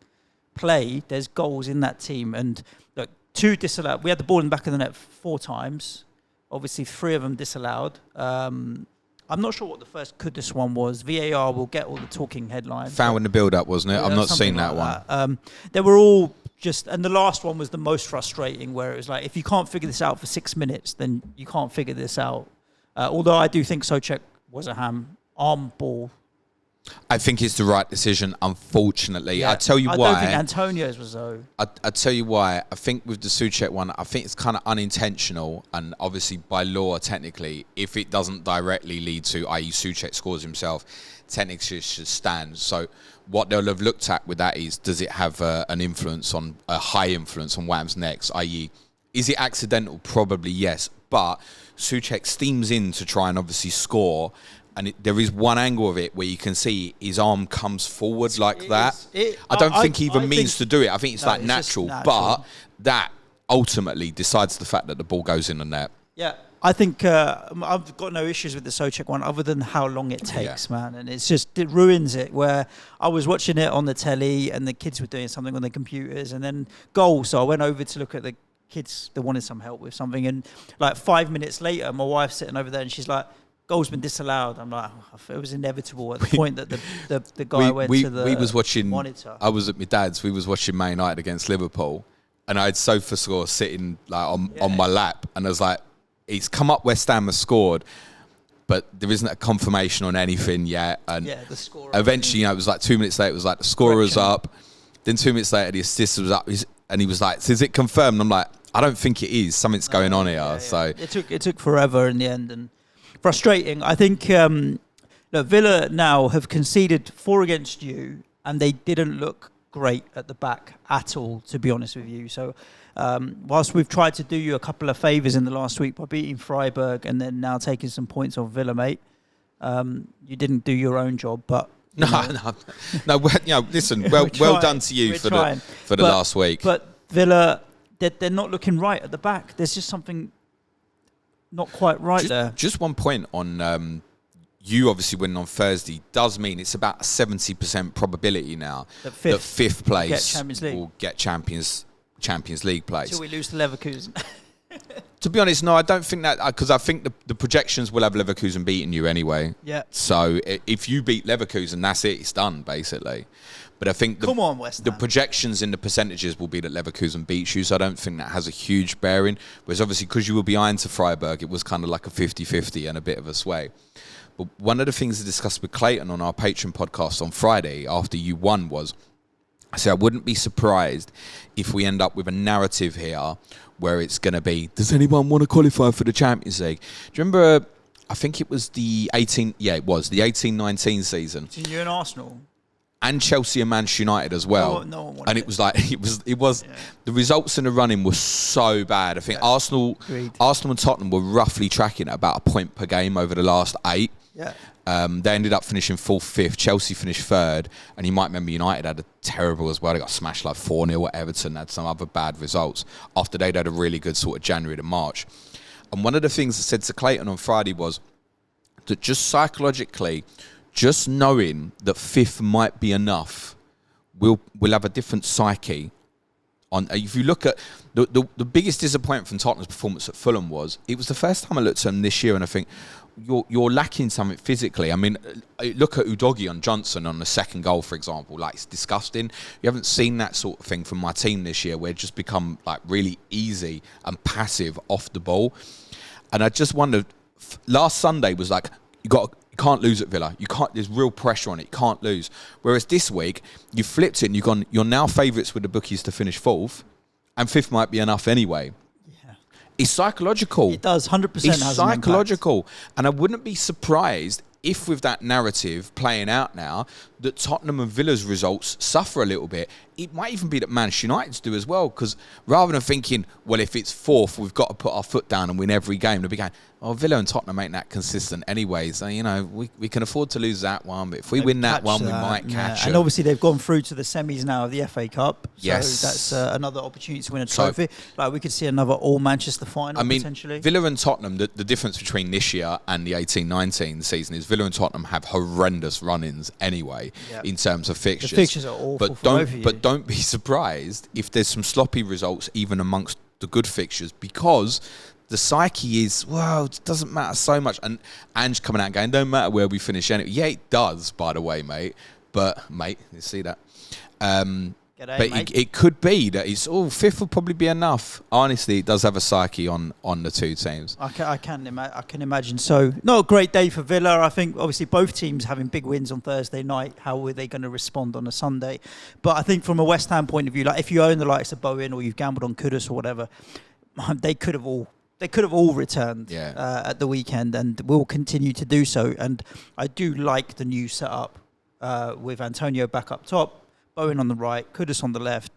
play, there's goals in that team. And look, 2 disallowed. We had the ball in the back of the net 4 times. Obviously, 3 of them disallowed. I'm not sure what the first Kudus one was. VAR will get all the talking headlines. Foul in the build-up, wasn't it? I've not seen that one. They were all just... And the last one was the most frustrating, where it was like, if you can't figure this out for 6 minutes, then you can't figure this out. Although I do think Souček was a arm ball. I think it's the right decision, unfortunately. I tell you why. I don't think Antonio's was though. I tell you why. I think with the Souček one, I think it's kind of unintentional, and obviously by law, technically, if it doesn't directly lead to, i.e. Souček scores himself, technically it should stand. So what they'll have looked at with that is, does it have a high influence on Wham's next, i.e. is it accidental? Probably yes. But Souček steams in to try and obviously score, and there is one angle of it where you can see his arm comes forward like that. I don't think he even means to do it. I think it's natural. But that ultimately decides the fact that the ball goes in the net. Yeah, I think I've got no issues with the Souček one other than how long it takes, man. And it ruins it, where I was watching it on the telly and the kids were doing something on their computers, and then goal. So I went over to look at the kids that wanted some help with something, and like 5 minutes later, my wife's sitting over there and she's like, goal's been disallowed. I'm like, it was inevitable at the point that the guy went to the monitor. I was at my dad's. We was watching Man United against Liverpool, and I had SofaScore sitting like on my lap, and I was like, it's come up West Ham has scored, but there isn't a confirmation on anything yet. And the score. Eventually, it was like 2 minutes later, it was like the scorer's up. Then 2 minutes later, the assist was up, and he was like, "Is it confirmed?" And I'm like, "I don't think it is. Something's going on here." So it took forever in the end, and frustrating. I think Villa now have conceded 4 against you, and they didn't look great at the back at all, to be honest with you. So whilst we've tried to do you a couple of favours in the last week by beating Freiburg and then now taking some points off Villa, mate, you didn't do your own job. But no. Listen, well done to you for the last week. But Villa, they're not looking right at the back. There's just something not quite right there. Just one point on you obviously winning on Thursday does mean it's about a 70% probability now that fifth place will get Champions League place. Until we lose to Leverkusen. To be honest, no, I don't think that, because I think the projections will have Leverkusen beating you anyway. Yeah. So if you beat Leverkusen, that's it. It's done, basically. But I think the projections in the percentages will be that Leverkusen beats you, so I don't think that has a huge bearing. Whereas obviously, because you were behind to Freiburg, it was kind of like a 50-50 and a bit of a sway. But one of the things I discussed with Clayton on our Patreon podcast on Friday after you won was, I said I wouldn't be surprised if we end up with a narrative here where it's going to be, does anyone want to qualify for the Champions League? Do you remember, I think it was the 18-19 season. You and Arsenal. And Chelsea and Manchester United as well. No one wanted and it was like, it was the results in the running were so bad. I think Arsenal and Tottenham were roughly tracking at about a point per game over the last 8. Yeah. They ended up finishing 4th, 5th. Chelsea finished 3rd. And you might remember United had a terrible as well. They got smashed like 4-0 at Everton, had some other bad results after they'd had a really good sort of January to March. And one of the things I said to Clayton on Friday was that just psychologically, just knowing that 5th might be enough, we'll have a different psyche. If you look at the biggest disappointment from Tottenham's performance at Fulham was, it was the first time I looked at them this year and I think, you're lacking something physically. I mean, look at Udogie on Johnson on the second goal, for example. Like, it's disgusting. You haven't seen that sort of thing from my team this year, where it's just become like really easy and passive off the ball. And I just wondered, last Sunday was like, you can't lose at Villa. There's real pressure on it. You can't lose. Whereas this week, you flipped it and you're now favourites with the bookies to finish 4th, and 5th might be enough anyway. It's psychological. It does, 100% It's has psychological. And I wouldn't be surprised if with that narrative playing out now, that Tottenham and Villa's results suffer a little bit. It might even be that Manchester United's do as well, because rather than thinking, well, if it's 4th, we've got to put our foot down and win every game, they'll be going, oh, Villa and Tottenham ain't that consistent anyway, so, we can afford to lose that one, but if we win that one, we might catch it. And obviously they've gone through to the semis now of the FA Cup, so yes. that's another opportunity to win a trophy. We could see another all-Manchester final, potentially. Villa and Tottenham, the difference between this year and the 18-19 season is Villa and Tottenham have horrendous run-ins anyway, in terms of fixtures. The fixtures are awful but don't be surprised if there's some sloppy results even amongst the good fixtures, because the psyche is, well, it doesn't matter so much. And Ange coming out going, don't matter where we finish anyway. Yeah, it does, by the way, mate. But, mate, you see that. It could be that it's, 5th will probably be enough. Honestly, it does have a psyche on the two teams. I can imagine. So, not a great day for Villa. I think, obviously, both teams having big wins on Thursday night. How were they going to respond on a Sunday? But I think from a West Ham point of view, like if you own the likes of Bowen or you've gambled on Kudus or whatever, they could have all returned at the weekend, and will continue to do so. And I do like the new setup with Antonio back up top, Bowen on the right, Kudus on the left,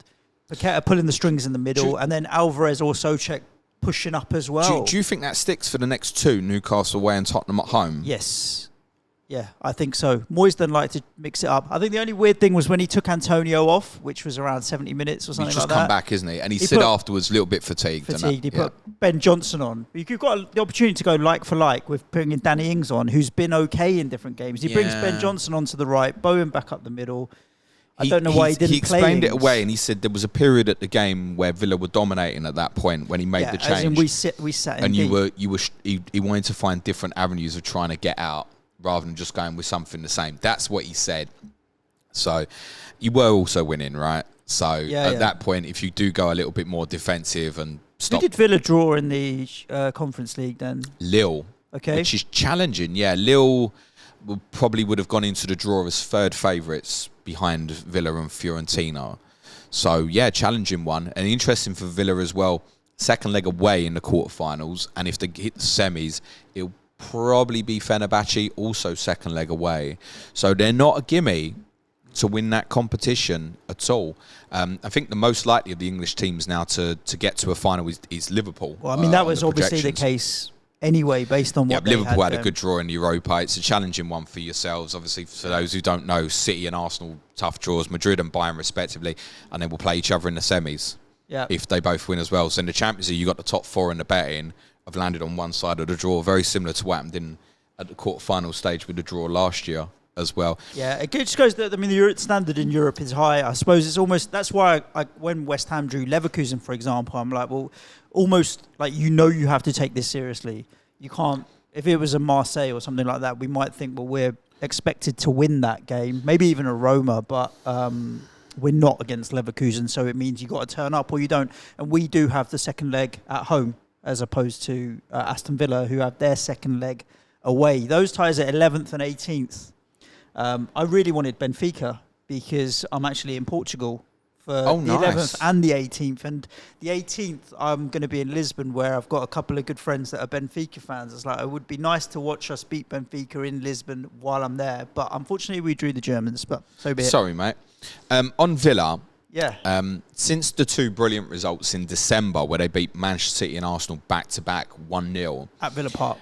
Paqueta pulling the strings in the middle, and then Alvarez or Souček pushing up as well. Do you think that sticks for the next two, Newcastle away and Tottenham at home? Yes. Yeah, I think so. Moyes didn't like to mix it up. I think the only weird thing was when he took Antonio off, which was around 70 minutes or something like that. He's just come back, isn't he? And he said afterwards, a little bit fatigued. He put Ben Johnson on. You've got the opportunity to go like for like with putting in Danny Ings on, who's been okay in different games. He brings Ben Johnson onto the right, Bowen back up the middle. I don't know why he didn't play. He explained it away, and he said there was a period at the game where Villa were dominating at that point when he made the change. As in we sat in and deep. he wanted to find different avenues of trying to get out, rather than just going with something the same. That's what he said. So you were also winning, right? So at that point, if you do go a little bit more defensive and stop... Who did Villa draw in the Conference League then? Lille. Okay. Which is challenging. Yeah, Lille probably would have gone into the draw as third favourites behind Villa and Fiorentina. So, yeah, challenging one. And interesting for Villa as well. Second leg away in the quarterfinals. And if they hit the semis, it'll probably be Fenerbahce, also second leg away. So they're not a gimme to win that competition at all. I think the most likely of the English teams now to get to a final is Liverpool. Well, I mean, that was obviously the case anyway, based on what they Liverpool had a good draw in Europa. It's a challenging one for yourselves. Obviously, for those who don't know, City and Arsenal, tough draws, Madrid and Bayern respectively, and then we'll play each other in the semis if they both win as well. So in the Champions League, you got the top four in the betting. I've landed on one side of the draw, very similar to what happened at the quarterfinal stage with the draw last year as well. Yeah, it just goes that, I mean, the standard in Europe is high. I suppose it's almost, that's why when West Ham drew Leverkusen, for example, I'm like, well, almost like, you have to take this seriously. You can't, if it was a Marseille or something like that, we might think, well, we're expected to win that game, maybe even a Roma, but we're not against Leverkusen, so it means you got to turn up or you don't. And we do have the second leg at home, as opposed to Aston Villa, who have their second leg away. Those ties are 11th and 18th. I really wanted Benfica because I'm actually in Portugal for the 11th and the 18th. And the 18th, I'm going to be in Lisbon, where I've got a couple of good friends that are Benfica fans. It's like, it would be nice to watch us beat Benfica in Lisbon while I'm there. But unfortunately, we drew the Germans, but so be it. Sorry, mate. On Villa... Yeah. Since the two brilliant results in December where they beat Manchester City and Arsenal back-to-back 1-0. At Villa Park.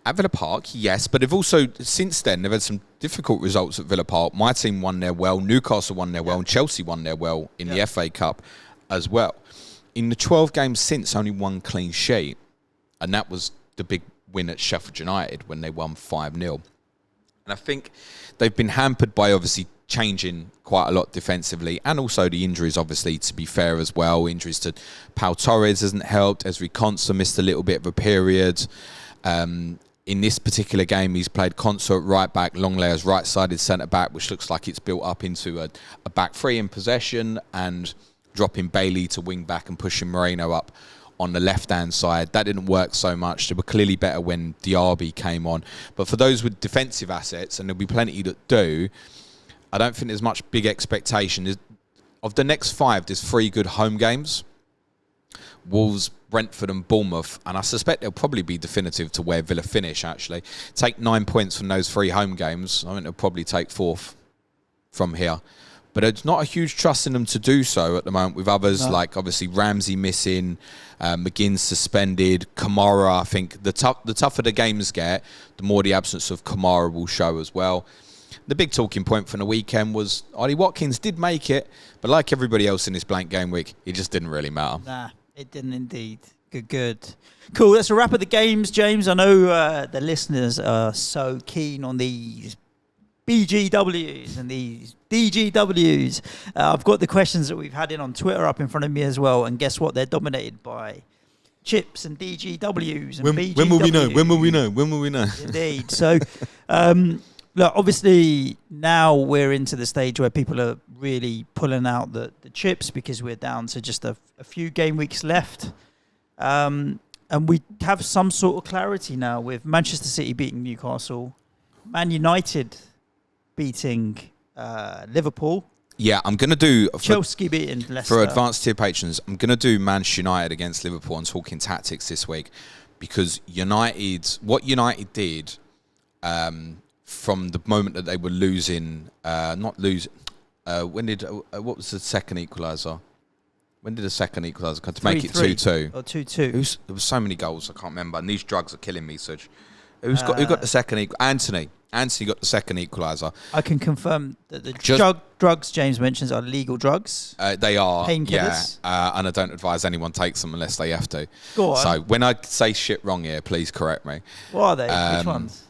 At Villa Park, yes, but they've also, since then, they've had some difficult results at Villa Park. My team won there well, Newcastle won there well, and Chelsea won there well in the FA Cup as well. In the 12 games since, only one clean sheet, and that was the big win at Sheffield United when they won 5-0. And I think they've been hampered by obviously changing quite a lot defensively, and also the injuries, obviously, to be fair as well. Injuries to Pau Torres hasn't helped. Ezri Konsa missed a little bit of a period. In this particular game, he's played Konsa at right back, Longley as right-sided centre-back, which looks like it's built up into a back three in possession, and dropping Bailey to wing back and pushing Moreno up on the left-hand side. That didn't work so much. They were clearly better when Diaby came on. But for those with defensive assets, and there'll be plenty that do, I don't think there's much big expectation. Of the next 5, there's 3 good home games. Wolves, Brentford and Bournemouth, and I suspect they'll probably be definitive to where Villa finish, actually. Take 9 points from those 3 home games. I think they'll probably take 4th from here. But there's not a huge trust in them to do so at the moment, with others like obviously Ramsey missing, McGinn suspended, Kamara. I think the tougher the games get, the more the absence of Kamara will show as well. The big talking point from the weekend was Ollie Watkins did make it, but like everybody else in this blank game week, it just didn't really matter. Nah, it didn't indeed. Good. Cool, that's a wrap of the games, James. I know the listeners are so keen on these BGWs and these DGWs. I've got the questions that we've had in on Twitter up in front of me as well, and guess what? They're dominated by chips and DGWs and BGWs. When will we know? When will we know? When will we know? Indeed. So, look, obviously now we're into the stage where people are really pulling out the chips because we're down to just a few game weeks left. And we have some sort of clarity now with Manchester City beating Newcastle, Man United beating Liverpool. Yeah, I'm going to do... Chelsea beating Leicester. For advanced tier patrons, I'm going to do Manchester United against Liverpool and talking tactics this week, because what United did from the moment that they were losing... what was the second equaliser? When did the second equaliser come to make it 2-2? Or 2-2. There were so many goals, I can't remember. And these drugs are killing me, Suj. Who got the second equaliser? Anthony got the second equaliser. I can confirm that the drugs James mentions are legal drugs. They are, painkillers. And I don't advise anyone takes them unless they have to. Go on. So when I say shit wrong here, please correct me. What are they? Which ones?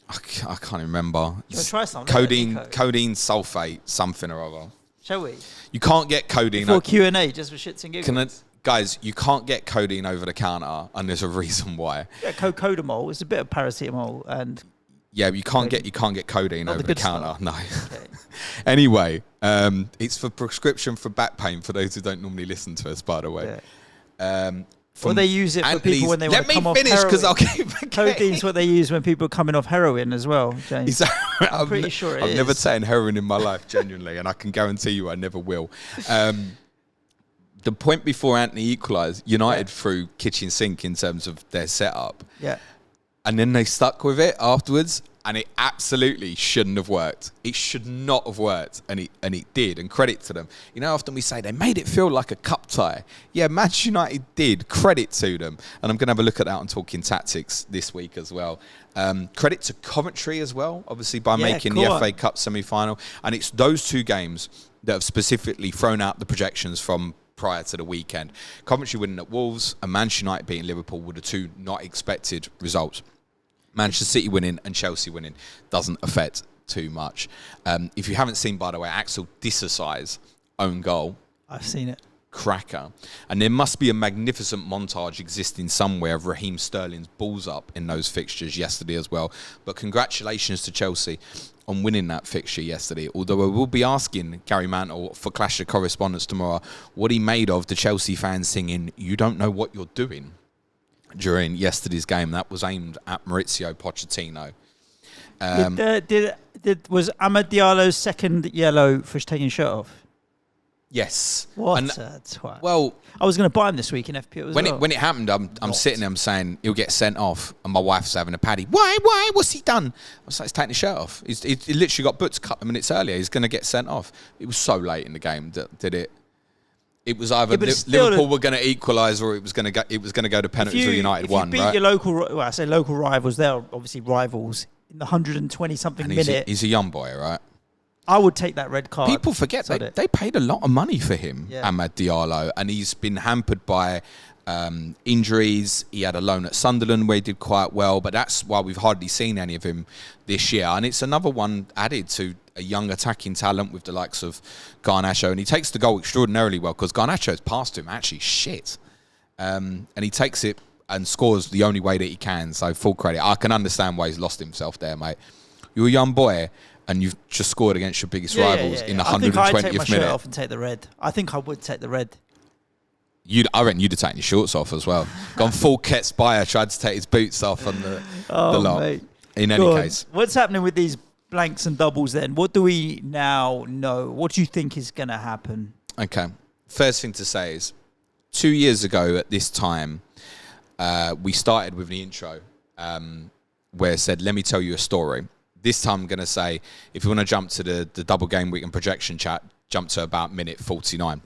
I can't remember. You want to try some? Codeine sulfate, something or other. Shall we? You can't get codeine. Before Q&A, just for shits and giggles. Guys, you can't get codeine over the counter, and there's a reason why. Yeah, cocodamol. It's a bit of paracetamol and... Yeah, you can't get codeine over the counter. Stuff. No. Okay. Anyway, it's for prescription for back pain for those who don't normally listen to us, by the way. Yeah. Or they use it for people when they want to come off heroin. Let me finish, because I'll keep forgetting. Codeine's what they use when people are coming off heroin as well, James. I'm pretty sure I've never taken heroin in my life, genuinely, and I can guarantee you I never will. The point before Anthony equalised, United threw kitchen sink in terms of their setup. Yeah. And then they stuck with it afterwards, and it absolutely shouldn't have worked. It should not have worked, and it did, and credit to them. You know, often we say they made it feel like a cup tie. Yeah, Manchester United did. Credit to them. And I'm going to have a look at that on Talking Tactics this week as well. Credit to Coventry as well, obviously, by making the FA Cup semi-final. And it's those 2 games that have specifically thrown out the projections from prior to the weekend. Coventry winning at Wolves and Manchester United beating Liverpool were the 2 not expected results. Manchester City winning and Chelsea winning doesn't affect too much. If you haven't seen, by the way, Axel Disasai's own goal. I've seen it. Cracker. And there must be a magnificent montage existing somewhere of Raheem Sterling's balls up in those fixtures yesterday as well. But congratulations to Chelsea on winning that fixture yesterday. Although I will be asking Gary Mantle for Clash of Correspondence tomorrow what he made of the Chelsea fans singing, "You don't know what you're doing," during yesterday's game. That was aimed at Maurizio Pochettino. Was Amad Diallo's second yellow for taking his shirt off? Yes. What a twat. Well, I was going to buy him this week in FPL as well. When it happened, I'm sitting there, I'm saying he'll get sent off, and my wife's having a paddy. Why? What's he done? I was like, he's taking his shirt off. He literally got booked a couple of minutes earlier. He's going to get sent off. It was so late in the game that it It was either Liverpool were going to equalise or it was going to go to penalties or United won, right? If you beat your local, I say local rivals, they're obviously rivals in the 120-something minute. He's a young boy, right? I would take that red card. People forget they paid a lot of money for him, Amad Diallo, and he's been hampered by injuries. He had a loan at Sunderland where he did quite well, but that's why we've hardly seen any of him this year. And it's another one added to a young attacking talent with the likes of Garnacho, and he takes the goal extraordinarily well because Garnacho's pass to him actually shit, and he takes it and scores the only way that he can. So full credit. I can understand why he's lost himself there, mate. You're a young boy and you've just scored against your biggest rivals in the 120th minute. I think I'd take my shirt off and take the red. I think I would take the red. I reckon you'd have taken your shorts off as well. Gone full Kets Bayer, tried to take his boots off on the lot. Mate. In any case. What's happening with these blanks and doubles then? What do we now know? What do you think is going to happen? Okay. First thing to say is 2 years ago at this time, we started with the intro where it said, let me tell you a story. This time I'm going to say, if you want to jump to the double game week and projection chat, jump to about minute 49.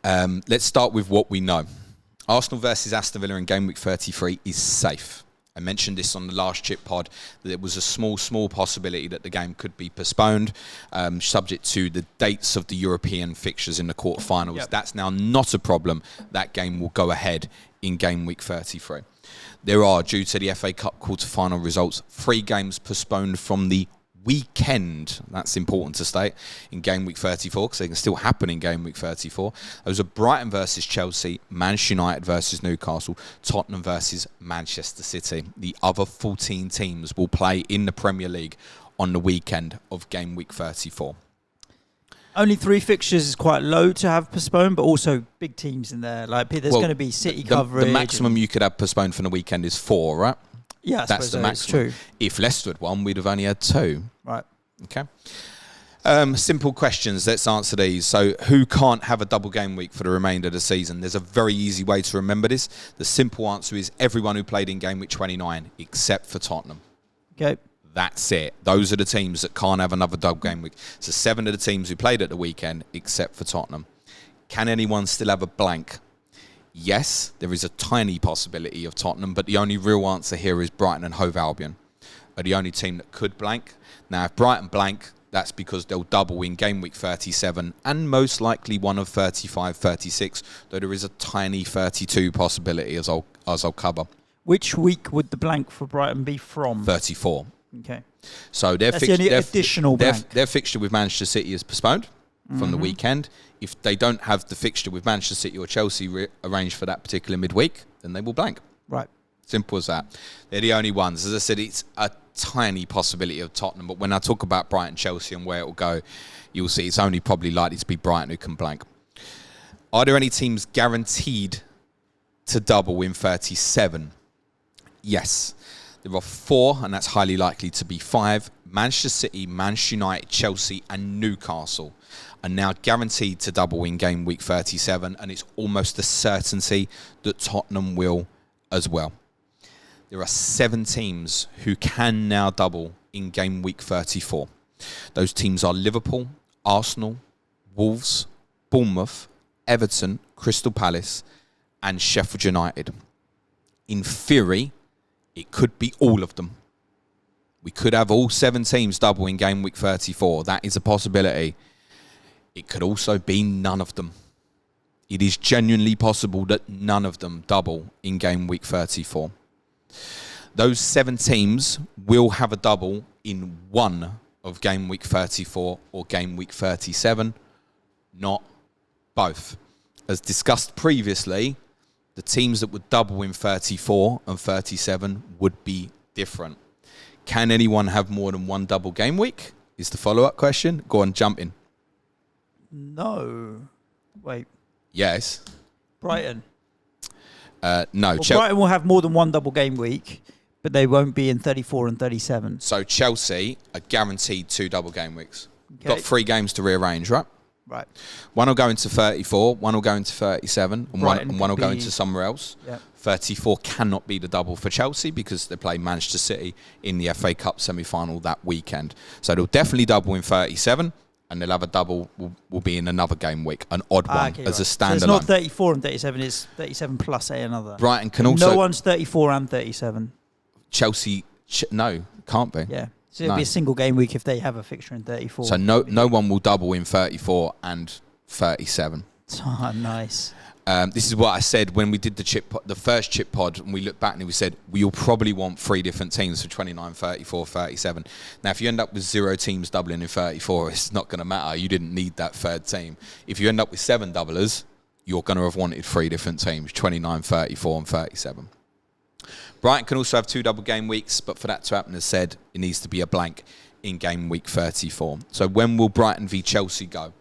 Let's start with what we know. Arsenal versus Aston Villa in game week 33 is safe. I mentioned this on the last chip pod, that it was a small possibility that the game could be postponed, subject to the dates of the European fixtures in the quarterfinals. Yep. That's now not a problem. That game will go ahead in game week 33. There are, due to the FA Cup quarter-final results, 3 games postponed from the weekend. That's important to state, in game week 34, because they can still happen in game week 34. Those are Brighton versus Chelsea, Manchester United versus Newcastle, Tottenham versus Manchester City. The other 14 teams will play in the Premier League on the weekend of game week 34. Only 3 fixtures is quite low to have postponed, but also big teams in there. Like there's going to be City coverage. The maximum you could have postponed from the weekend is 4, right? Yeah, that's the maximum. True. If Leicester had won, we'd have only had 2. Right. Okay. Simple questions. Let's answer these. So, who can't have a double game week for the remainder of the season? There's a very easy way to remember this. The simple answer is everyone who played in game week 29, except for Tottenham. Okay. That's it. Those are the teams that can't have another double game week. So 7 of the teams who played at the weekend, except for Tottenham. Can anyone still have a blank? Yes, there is a tiny possibility of Tottenham, but the only real answer here is Brighton and Hove Albion are the only team that could blank. Now, if Brighton blank, that's because they'll double in game week 37 and most likely one of 35, 36, though there is a tiny 32 possibility as I'll cover. Which week would the blank for Brighton be from? 34. Okay. So their fixture with Manchester City is postponed from the weekend. If they don't have the fixture with Manchester City or Chelsea arranged for that particular midweek, then they will blank. Right. Simple as that. They're the only ones. As I said, it's a tiny possibility of Tottenham, but when I talk about Brighton, Chelsea and where it will go, you'll see it's only probably likely to be Brighton who can blank. Are there any teams guaranteed to double in 37? Yes. There are 4, and that's highly likely to be 5. Manchester City, Manchester United, Chelsea and Newcastle are now guaranteed to double in game week 37, and it's almost a certainty that Tottenham will as well. There are 7 teams who can now double in game week 34. Those teams are Liverpool, Arsenal, Wolves, Bournemouth, Everton, Crystal Palace and Sheffield United. In theory, it could be all of them. We could have all 7 teams double in game week 34. That is a possibility. It could also be none of them. It is genuinely possible that none of them double in game week 34. Those 7 teams will have a double in one of game week 34 or game week 37, not both. As discussed previously, the teams that would double in 34 and 37 would be different. Can anyone have more than one double game week? Is the follow-up question. Go on, jump in. No. Wait. Yes. Brighton. No. Well, Brighton will have more than one double game week, but they won't be in 34 and 37. So Chelsea are guaranteed 2 double game weeks. Okay. Got 3 games to rearrange, right? Right. One will go into 34, one will go into 37, and one will go into somewhere else. Yep. 34 cannot be the double for Chelsea because they play Manchester City in the FA Cup semi-final that weekend. So they'll definitely double in 37. and they'll have a double will be in another game week, an odd one Okay, as a right. So standalone. it's not 34 and 37, it's 37 plus another. Brighton can also... No one's 34 and 37. Chelsea... no, can't be. Yeah. So it'll be a single game week if they have a fixture in 34. So no one will double in 34 and 37. Oh, nice. This is what I said when we did the first chip pod, and we looked back and we said we'll probably want 3 different teams for 29, 34, 37. Now, if you end up with 0 teams doubling in 34, it's not going to matter. You didn't need that third team. If you end up with 7 doublers, you're going to have wanted 3 different teams, 29, 34, and 37. Brighton can also have 2 double game weeks, but for that to happen, as said, it needs to be a blank in game week 34. So when will Brighton v Chelsea go?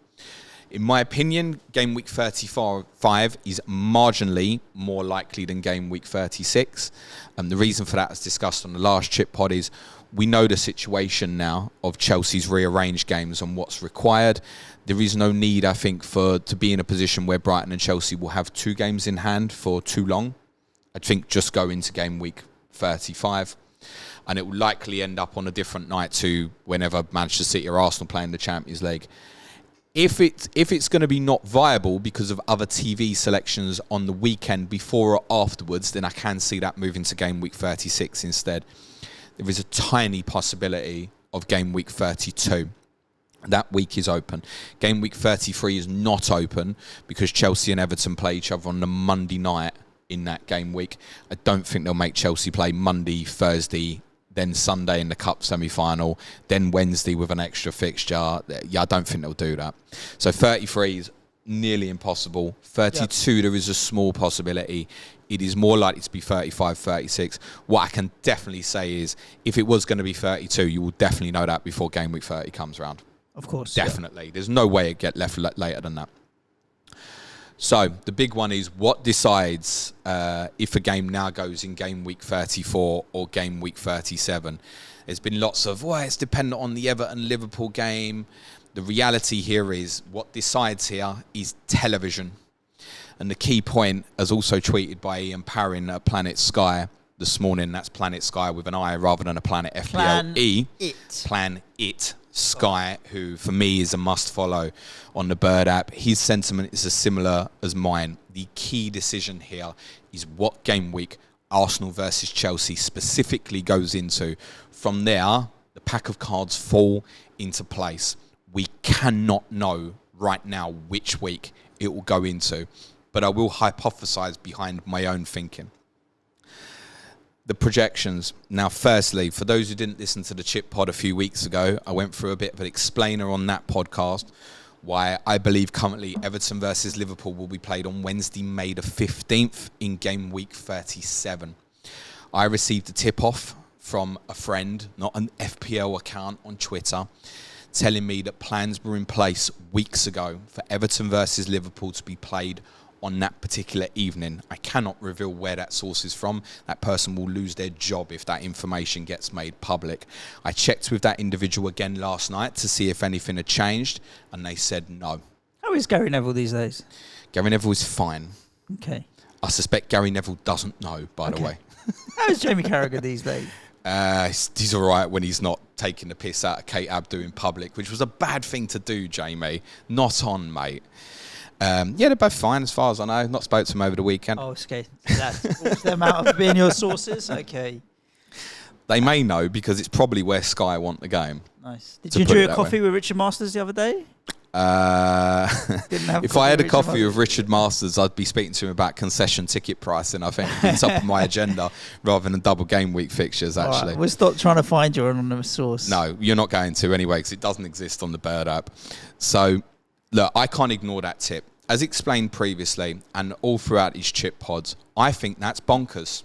In my opinion, game week 35 is marginally more likely than game week 36. And the reason for that, as discussed on the last chip pod, is we know the situation now of Chelsea's rearranged games and what's required. There is no need, I think, to be in a position where Brighton and Chelsea will have 2 games in hand for too long. I think just go into game week 35. And it will likely end up on a different night to whenever Manchester City or Arsenal play in the Champions League. If it's going to be not viable because of other TV selections on the weekend before or afterwards, then I can see that moving to game week 36 instead. There is a tiny possibility of game week 32. That week is open. Game week 33 is not open because Chelsea and Everton play each other on the Monday night in that game week. I don't think they'll make Chelsea play Monday, Thursday, then Sunday in the Cup semi-final, then Wednesday with an extra fixture. Yeah, I don't think they'll do that. So 33 is nearly impossible. 32, There is a small possibility. It is more likely to be 35, 36. What I can definitely say is, if it was going to be 32, you will definitely know that before game week 30 comes around. Of course. Definitely. Yeah. There's no way it'd get left later than that. So the big one is what decides if a game now goes in game week 34 or game week 37. There's been lots of, it's dependent on the Everton-Liverpool game. The reality here is what decides here is television. And the key point, as also tweeted by Ian Parrin at Planet Sky this morning, that's Planet Sky with an I rather than a Planet FPL-E. Plan It. Sky, who for me is a must follow on the Bird app. His sentiment is as similar as mine. The key decision here is what game week Arsenal versus Chelsea specifically goes into. From there, the pack of cards fall into place. We cannot know right now which week it will go into, but I will hypothesize behind my own thinking. The projections. Now, firstly, for those who didn't listen to the chip pod a few weeks ago, I went through a bit of an explainer on that podcast why I believe currently Everton versus Liverpool will be played on Wednesday, May the 15th in game week 37. I received a tip-off from a friend, not an FPL account on Twitter, telling me that plans were in place weeks ago for Everton versus Liverpool to be played on that particular evening. I cannot reveal where that source is from. That person will lose their job if that information gets made public. I checked with that individual again last night to see if anything had changed, and they said no. How is Gary Neville these days? Gary Neville is fine. Okay. I suspect Gary Neville doesn't know, by the way. How is Jamie Carragher these days? He's all right when he's not taking the piss out of Kate Abdo in public, which was a bad thing to do, Jamie. Not on, mate. They're both fine as far as I know. Not spoke to them over the weekend. Oh, okay. That's them out of being your sources? Okay. They may know because it's probably where Sky want the game. Nice. Did you enjoy a coffee with Richard Masters the other day? If I had a coffee with Richard Masters, I'd be speaking to him about concession ticket pricing. I think it's up on my agenda rather than double game week fixtures, actually. Right, we'll stop trying to find your anonymous source. No, you're not going to anyway because it doesn't exist on the Bird app. So, look, I can't ignore that tip. As explained previously and all throughout these chip pods, I think that's bonkers.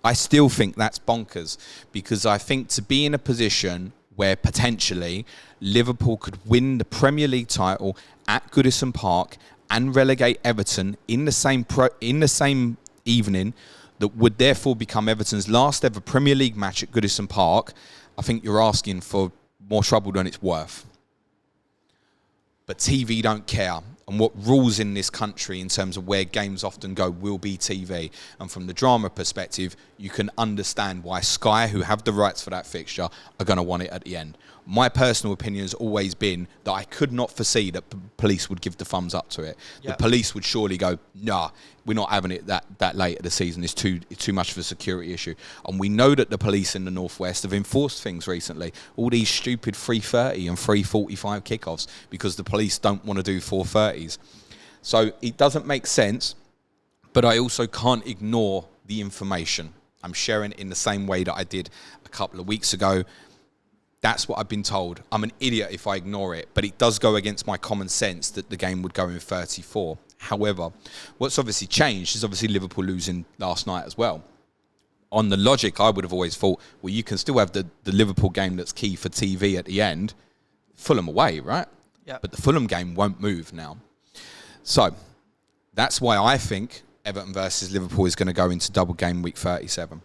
I still think that's bonkers because I think to be in a position where potentially Liverpool could win the Premier League title at Goodison Park and relegate Everton in the same evening that would therefore become Everton's last ever Premier League match at Goodison Park, I think you're asking for more trouble than it's worth. But TV don't care. And what rules in this country in terms of where games often go will be TV. And from the drama perspective, you can understand why Sky, who have the rights for that fixture, are going to want it at the end. My personal opinion has always been that I could not foresee that police would give the thumbs up to it. Yep. The police would surely go, nah, we're not having it that late at the season. It's too much of a security issue. And we know that the police in the Northwest have enforced things recently. All these stupid 3:30 and 3:45 kickoffs because the police don't want to do 4:30s. So it doesn't make sense, but I also can't ignore the information. I'm sharing it in the same way that I did a couple of weeks ago. That's what I've been told. I'm an idiot if I ignore it, but it does go against my common sense that the game would go in 34. However, what's obviously changed is obviously Liverpool losing last night as well. On the logic, I would have always thought, well, you can still have the Liverpool game that's key for TV at the end. Fulham away, right? Yeah. But the Fulham game won't move now. So that's why I think Everton versus Liverpool is going to go into double game week 37.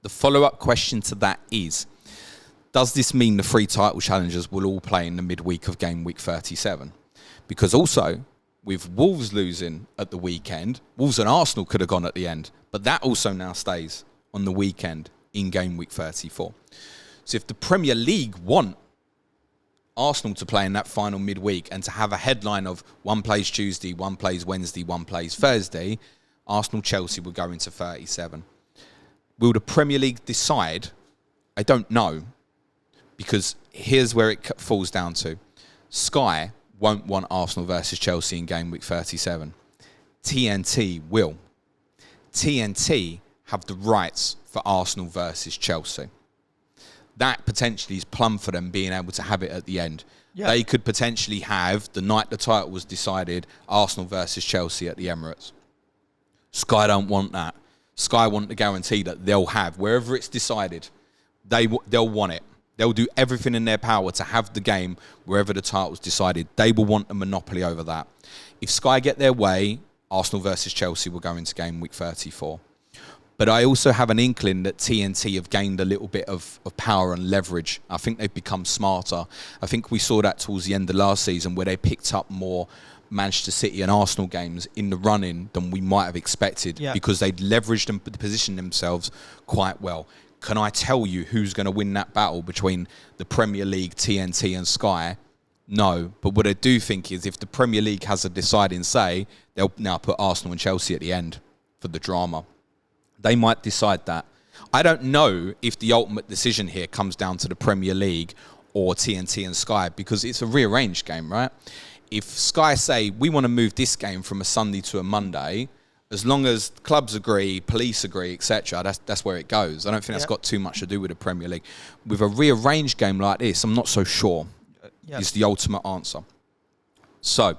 The follow-up question to that is, does this mean the three title challengers will all play in the midweek of game week 37? Because also, with Wolves losing at the weekend, Wolves and Arsenal could have gone at the end, but that also now stays on the weekend in game week 34. So if the Premier League want Arsenal to play in that final midweek and to have a headline of one plays Tuesday, one plays Wednesday, one plays Thursday, Arsenal-Chelsea will go into 37. Will the Premier League decide? I don't know. Because here's where it falls down to. Sky won't want Arsenal versus Chelsea in game week 37. TNT will. TNT have the rights for Arsenal versus Chelsea. That potentially is plumb for them being able to have it at the end. Yeah. They could potentially have, the night the title was decided, Arsenal versus Chelsea at the Emirates. Sky don't want that. Sky want the guarantee that they'll have, wherever it's decided, they'll want it. They'll do everything in their power to have the game wherever the title's decided. They will want a monopoly over that. If Sky get their way, Arsenal versus Chelsea will go into game week 34. But I also have an inkling that TNT have gained a little bit of power and leverage. I think they've become smarter. I think we saw that towards the end of last season where they picked up more Manchester City and Arsenal games in the run-in than we might have expected because they'd leveraged and positioned themselves quite well. Can I tell you who's going to win that battle between the Premier League, TNT and Sky? No. But what I do think is if the Premier League has a deciding say, they'll now put Arsenal and Chelsea at the end for the drama. They might decide that. I don't know if the ultimate decision here comes down to the Premier League or TNT and Sky because it's a rearranged game, right? If Sky say, we want to move this game from a Sunday to a Monday, as long as clubs agree, police agree, etc., that's where it goes. I don't think that's got too much to do with the Premier League. With a rearranged game like this, I'm not so sure is the ultimate answer. So,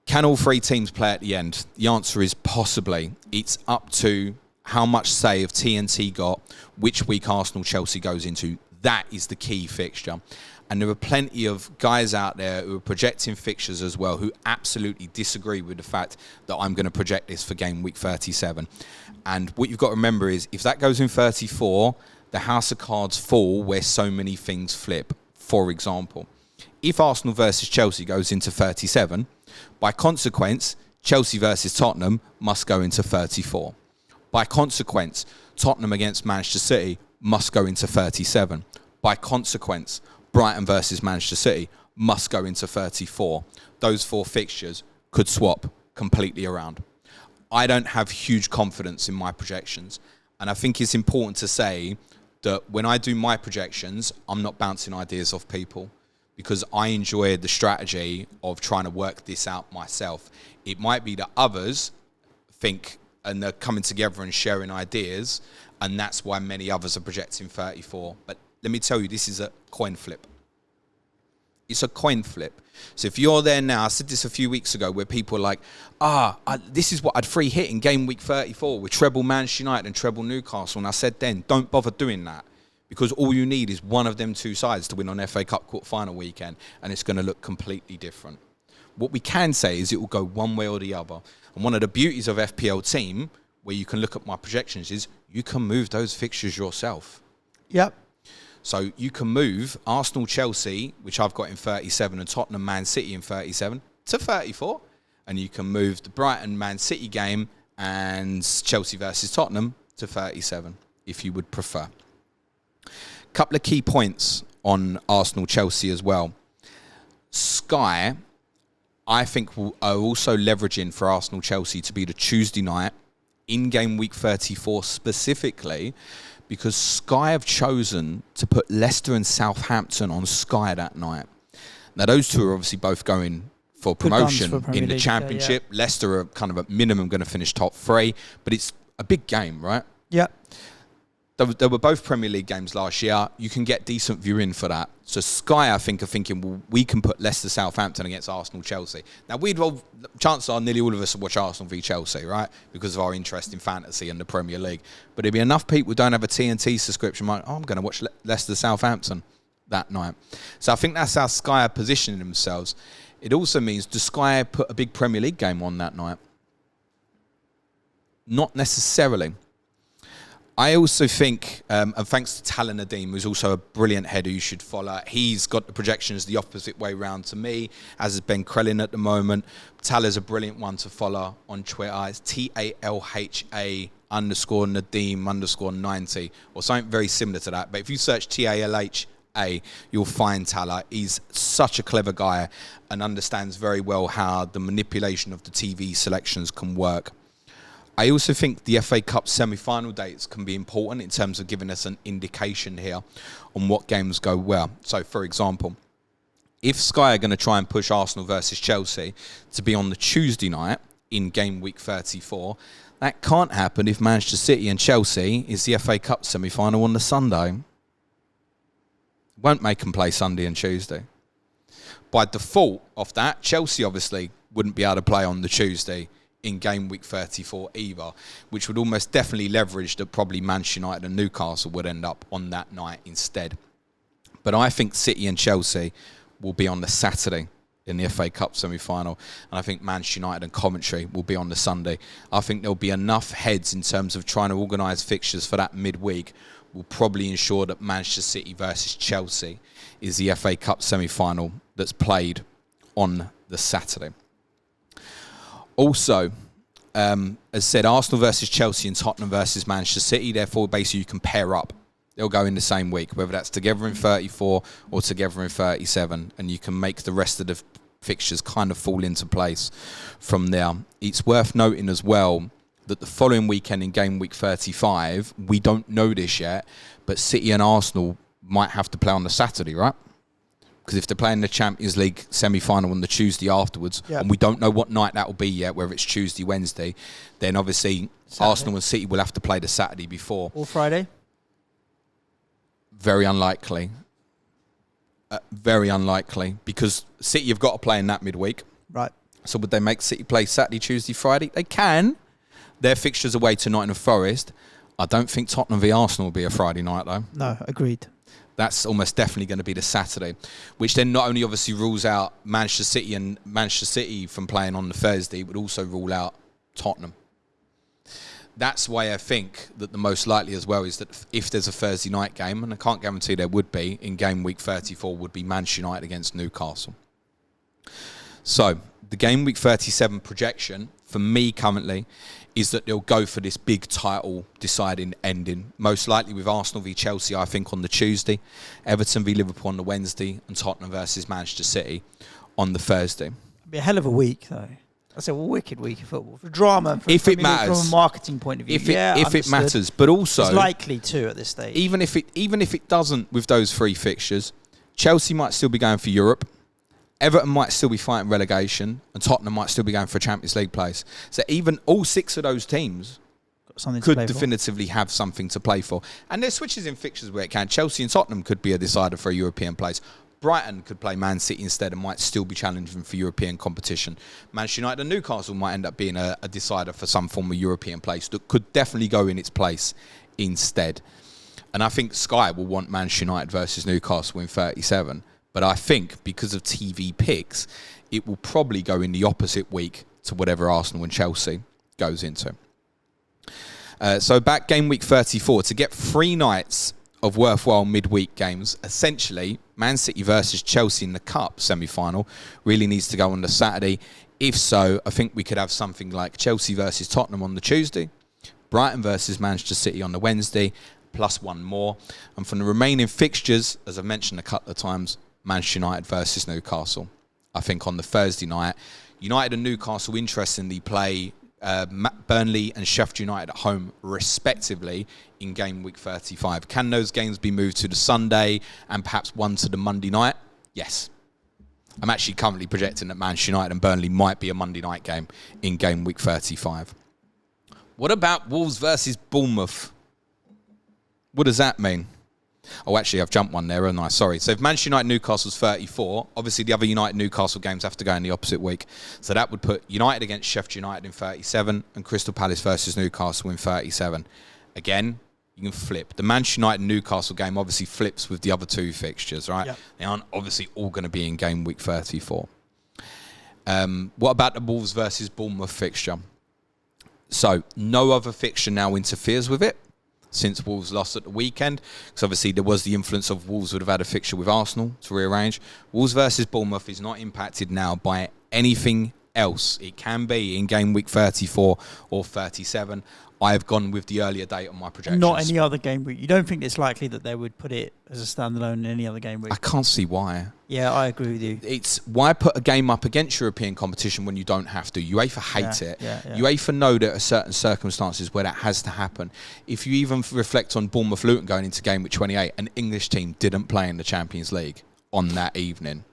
can all three teams play at the end? The answer is possibly. It's up to how much say have TNT got, which week Arsenal-Chelsea goes into. That is the key fixture. And there are plenty of guys out there who are projecting fixtures as well who absolutely disagree with the fact that I'm going to project this for game week 37. And what you've got to remember is if that goes in 34, the house of cards fall where so many things flip. For example, if Arsenal versus Chelsea goes into 37, by consequence, Chelsea versus Tottenham must go into 34. By consequence, Tottenham against Manchester City must go into 37. By consequence, Brighton versus Manchester City must go into 34. Those four fixtures could swap completely around. I don't have huge confidence in my projections. And I think it's important to say that when I do my projections, I'm not bouncing ideas off people because I enjoy the strategy of trying to work this out myself. It might be that others think and they're coming together and sharing ideas, and that's why many others are projecting 34. But let me tell you, this is a coin flip. It's a coin flip. So if you're there now, I said this a few weeks ago where people are like, this is what I'd free hit in game week 34 with treble Manchester United and treble Newcastle. And I said then, don't bother doing that because all you need is one of them two sides to win on FA Cup quarter-final weekend and it's going to look completely different. What we can say is it will go one way or the other. And one of the beauties of FPL Team, where you can look at my projections, is you can move those fixtures yourself. Yep. So you can move Arsenal-Chelsea, which I've got in 37, and Tottenham-Man City in 37, to 34. And you can move the Brighton-Man City game and Chelsea versus Tottenham to 37, if you would prefer. Couple of key points on Arsenal-Chelsea as well. Sky, I think, are also leveraging for Arsenal-Chelsea to be the Tuesday night in game week 34 specifically, because Sky have chosen to put Leicester and Southampton on Sky that night. Now, those two are obviously both going for promotion in the Championship. Yeah. Leicester are kind of at minimum going to finish top 3, but it's a big game, right? Yeah. There were both Premier League games last year. You can get decent viewing for that. So Sky, I think, are thinking, well, we can put Leicester Southampton against Arsenal Chelsea. Now, chances are nearly all of us will watch Arsenal v Chelsea, right? Because of our interest in fantasy and the Premier League. But there'll be enough people who don't have a TNT subscription, like, I'm going to watch Leicester Southampton that night. So I think that's how Sky are positioning themselves. It also means, does Sky put a big Premier League game on that night? Not necessarily. I also think, and thanks to Talon Nadeem, who's also a brilliant header you should follow, he's got the projections the opposite way round to me, as is Ben Krellin at the moment. Tal's a brilliant one to follow on Twitter. It's TALHA_Nadeem_90 or something very similar to that. But if you search TALHA, you'll find Tala. He's such a clever guy and understands very well how the manipulation of the TV selections can work. I also think the FA Cup semi-final dates can be important in terms of giving us an indication here on what games go well. So, for example, if Sky are going to try and push Arsenal versus Chelsea to be on the Tuesday night in game week 34, that can't happen if Manchester City and Chelsea is the FA Cup semi-final on the Sunday. Won't make them play Sunday and Tuesday. By default of that, Chelsea obviously wouldn't be able to play on the Tuesday in game week 34 either, which would almost definitely leverage that probably Manchester United and Newcastle would end up on that night instead. But I think City and Chelsea will be on the Saturday in the FA Cup semi-final, and I think Manchester United and Coventry will be on the Sunday. I think there'll be enough heads in terms of trying to organise fixtures for that midweek will probably ensure that Manchester City versus Chelsea is the FA Cup semi-final that's played on the Saturday. Also, as said, Arsenal versus Chelsea and Tottenham versus Manchester City, therefore basically you can pair up. They'll go in the same week, whether that's together in 34 or together in 37, and you can make the rest of the fixtures kind of fall into place from there. It's worth noting as well that the following weekend in game week 35, we don't know this yet, but City and Arsenal might have to play on the Saturday, right? Because if they're playing the Champions League semi-final on the Tuesday afterwards, and we don't know what night that will be yet, whether it's Tuesday, Wednesday, then obviously Saturday. Arsenal and City will have to play the Saturday before. Or Friday? Very unlikely. Very unlikely, because City have got to play in that midweek. Right. So would they make City play Saturday, Tuesday, Friday? They can. Their fixtures away to Nottingham Forest. I don't think Tottenham v Arsenal will be a Friday night, though. No, agreed. That's almost definitely going to be the Saturday, which then not only obviously rules out Manchester City from playing on the Thursday, but also rule out Tottenham. That's why I think that the most likely as well is that if there's a Thursday night game, and I can't guarantee there would be, in game week 34 would be Manchester United against Newcastle. So the game week 37 projection for me currently is that they'll go for this big title deciding ending, most likely with Arsenal v Chelsea, I think, on the Tuesday, Everton v Liverpool on the Wednesday, and Tottenham versus Manchester City on the Thursday. It'll be a hell of a week, though. That's a wicked week of football. For drama, and if it matters, from a marketing point of view. If it matters, but also it's likely to at this stage. Even if it doesn't with those three fixtures, Chelsea might still be going for Europe. Everton might still be fighting relegation, and Tottenham might still be going for a Champions League place. So even all six of those teams could definitively have something to play for. And there's switches in fixtures where it can. Chelsea and Tottenham could be a decider for a European place. Brighton could play Man City instead and might still be challenging for European competition. Manchester United and Newcastle might end up being a decider for some form of European place that could definitely go in its place instead. And I think Sky will want Manchester United versus Newcastle in 37. But I think because of TV picks, it will probably go in the opposite week to whatever Arsenal and Chelsea goes into. So back game week 34, to get 3 nights of worthwhile midweek games, essentially Man City versus Chelsea in the Cup semi-final really needs to go on the Saturday. If so, I think we could have something like Chelsea versus Tottenham on the Tuesday, Brighton versus Manchester City on the Wednesday, plus one more. And from the remaining fixtures, as I've mentioned a couple of times, Manchester United versus Newcastle. I think on the Thursday night, United and Newcastle interestingly play Burnley and Sheffield United at home respectively in game week 35. Can those games be moved to the Sunday and perhaps one to the Monday night? Yes. I'm actually currently projecting that Manchester United and Burnley might be a Monday night game in game week 35. What about Wolves versus Bournemouth? What does that mean? Oh, actually, I've jumped one there, haven't I? Sorry. So if Manchester United Newcastle's 34, obviously the other United Newcastle games have to go in the opposite week. So that would put United against Sheffield United in 37 and Crystal Palace versus Newcastle in 37. Again, you can flip. The Manchester United Newcastle game obviously flips with the other two fixtures, right? Yep. They aren't obviously all going to be in game week 34. What about the Wolves versus Bournemouth fixture? So no other fixture now interferes with it since Wolves lost at the weekend, because obviously there was the influence of Wolves would have had a fixture with Arsenal to rearrange. Wolves versus Bournemouth is not impacted now by anything else. It can be in game week 34 or 37. I have gone with the earlier date on my projections. Not any other game week. You don't think it's likely that they would put it as a standalone in any other game week? I can't see why. Yeah, I agree with you. It's why put a game up against European competition when you don't have to. UEFA hate it. Yeah. UEFA know that there are certain circumstances where that has to happen. If you even reflect on Bournemouth Luton going into game week 28, an English team didn't play in the Champions League on that evening.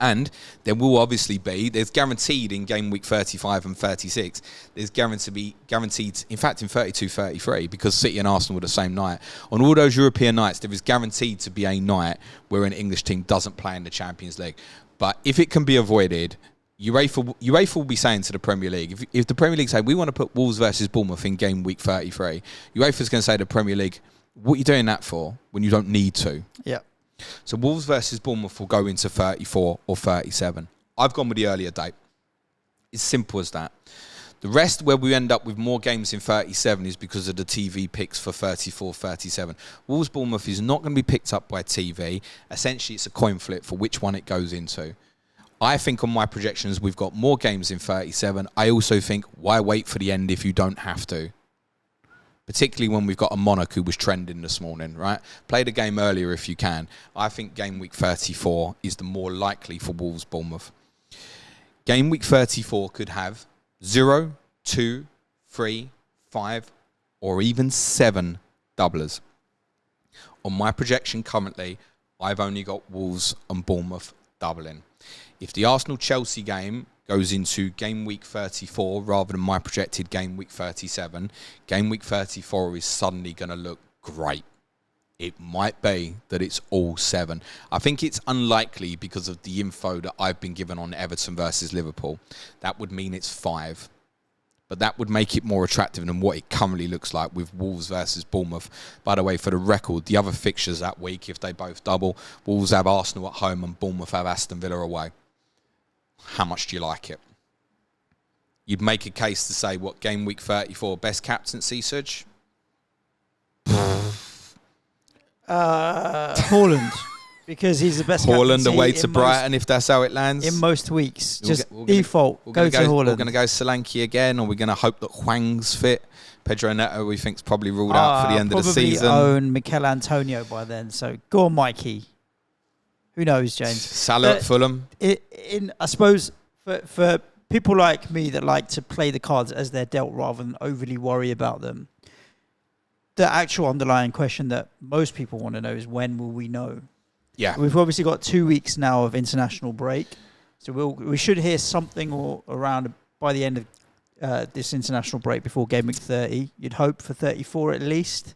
And there will obviously be, there's guaranteed in game week 35 and 36, there's guaranteed, in fact, in 32, 33, because City and Arsenal were the same night. On all those European nights, there is guaranteed to be a night where an English team doesn't play in the Champions League. But if it can be avoided, UEFA will be saying to the Premier League, if the Premier League say, we want to put Wolves versus Bournemouth in game week 33, UEFA's going to say to the Premier League, what are you doing that for when you don't need to? Yeah. So Wolves versus Bournemouth will go into 34 or 37. I've gone with the earlier date. It's simple as that. The rest where we end up with more games in 37 is because of the TV picks for 34, 37. Wolves Bournemouth is not going to be picked up by TV. Essentially, it's a coin flip for which one it goes into. I think on my projections, we've got more games in 37. I also think, why wait for the end if you don't have to? Particularly when we've got a Monarch who was trending this morning, right? Play the game earlier if you can. I think game week 34 is the more likely for Wolves Bournemouth. Game week 34 could have 0, 2, 3, 5, or even 7 doublers. On my projection currently, I've only got Wolves and Bournemouth doubling. If the Arsenal-Chelsea game goes into game week 34 rather than my projected game week 37, game week 34 is suddenly going to look great. It might be that it's all 7. I think it's unlikely because of the info that I've been given on Everton versus Liverpool. That would mean it's 5. But that would make it more attractive than what it currently looks like with Wolves versus Bournemouth. By the way, for the record, the other fixtures that week, if they both double, Wolves have Arsenal at home and Bournemouth have Aston Villa away. How much do you like it? You'd make a case to say, what, game week 34, best captaincy, Suj? Haaland, because he's the best Haaland captaincy away to Brighton, if that's how it lands. in most weeks. We're Default, go to Haaland. We're going to go Solanke again, or we're going to hope that Hwang's fit. Pedro Neto, we think's probably ruled out for the end of the season. Probably own Mikel Antonio by then, so go on, Mikey. Who knows, James? Salah at Fulham. I suppose for people like me that like to play the cards as they're dealt rather than overly worry about them, the actual underlying question that most people want to know is, when will we know? Yeah. We've obviously got 2 weeks now of international break, so we should hear something around by the end of this international break before game week 30. You'd hope for 34 at least.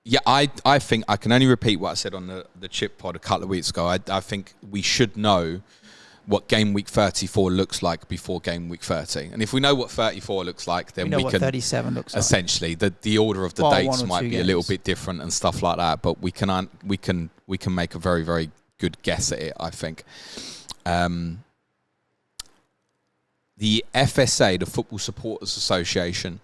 Yeah, I think I can only repeat what I said on the Chip pod a couple of weeks ago. I think we should know what game week 34 looks like before game week 30. And if we know what 34 looks like, then we can 37 looks like. Essentially, the order of the dates might be a little bit different and stuff like that, but we can make a very, very good guess at it, I think. The FSA, the Football Supporters Association,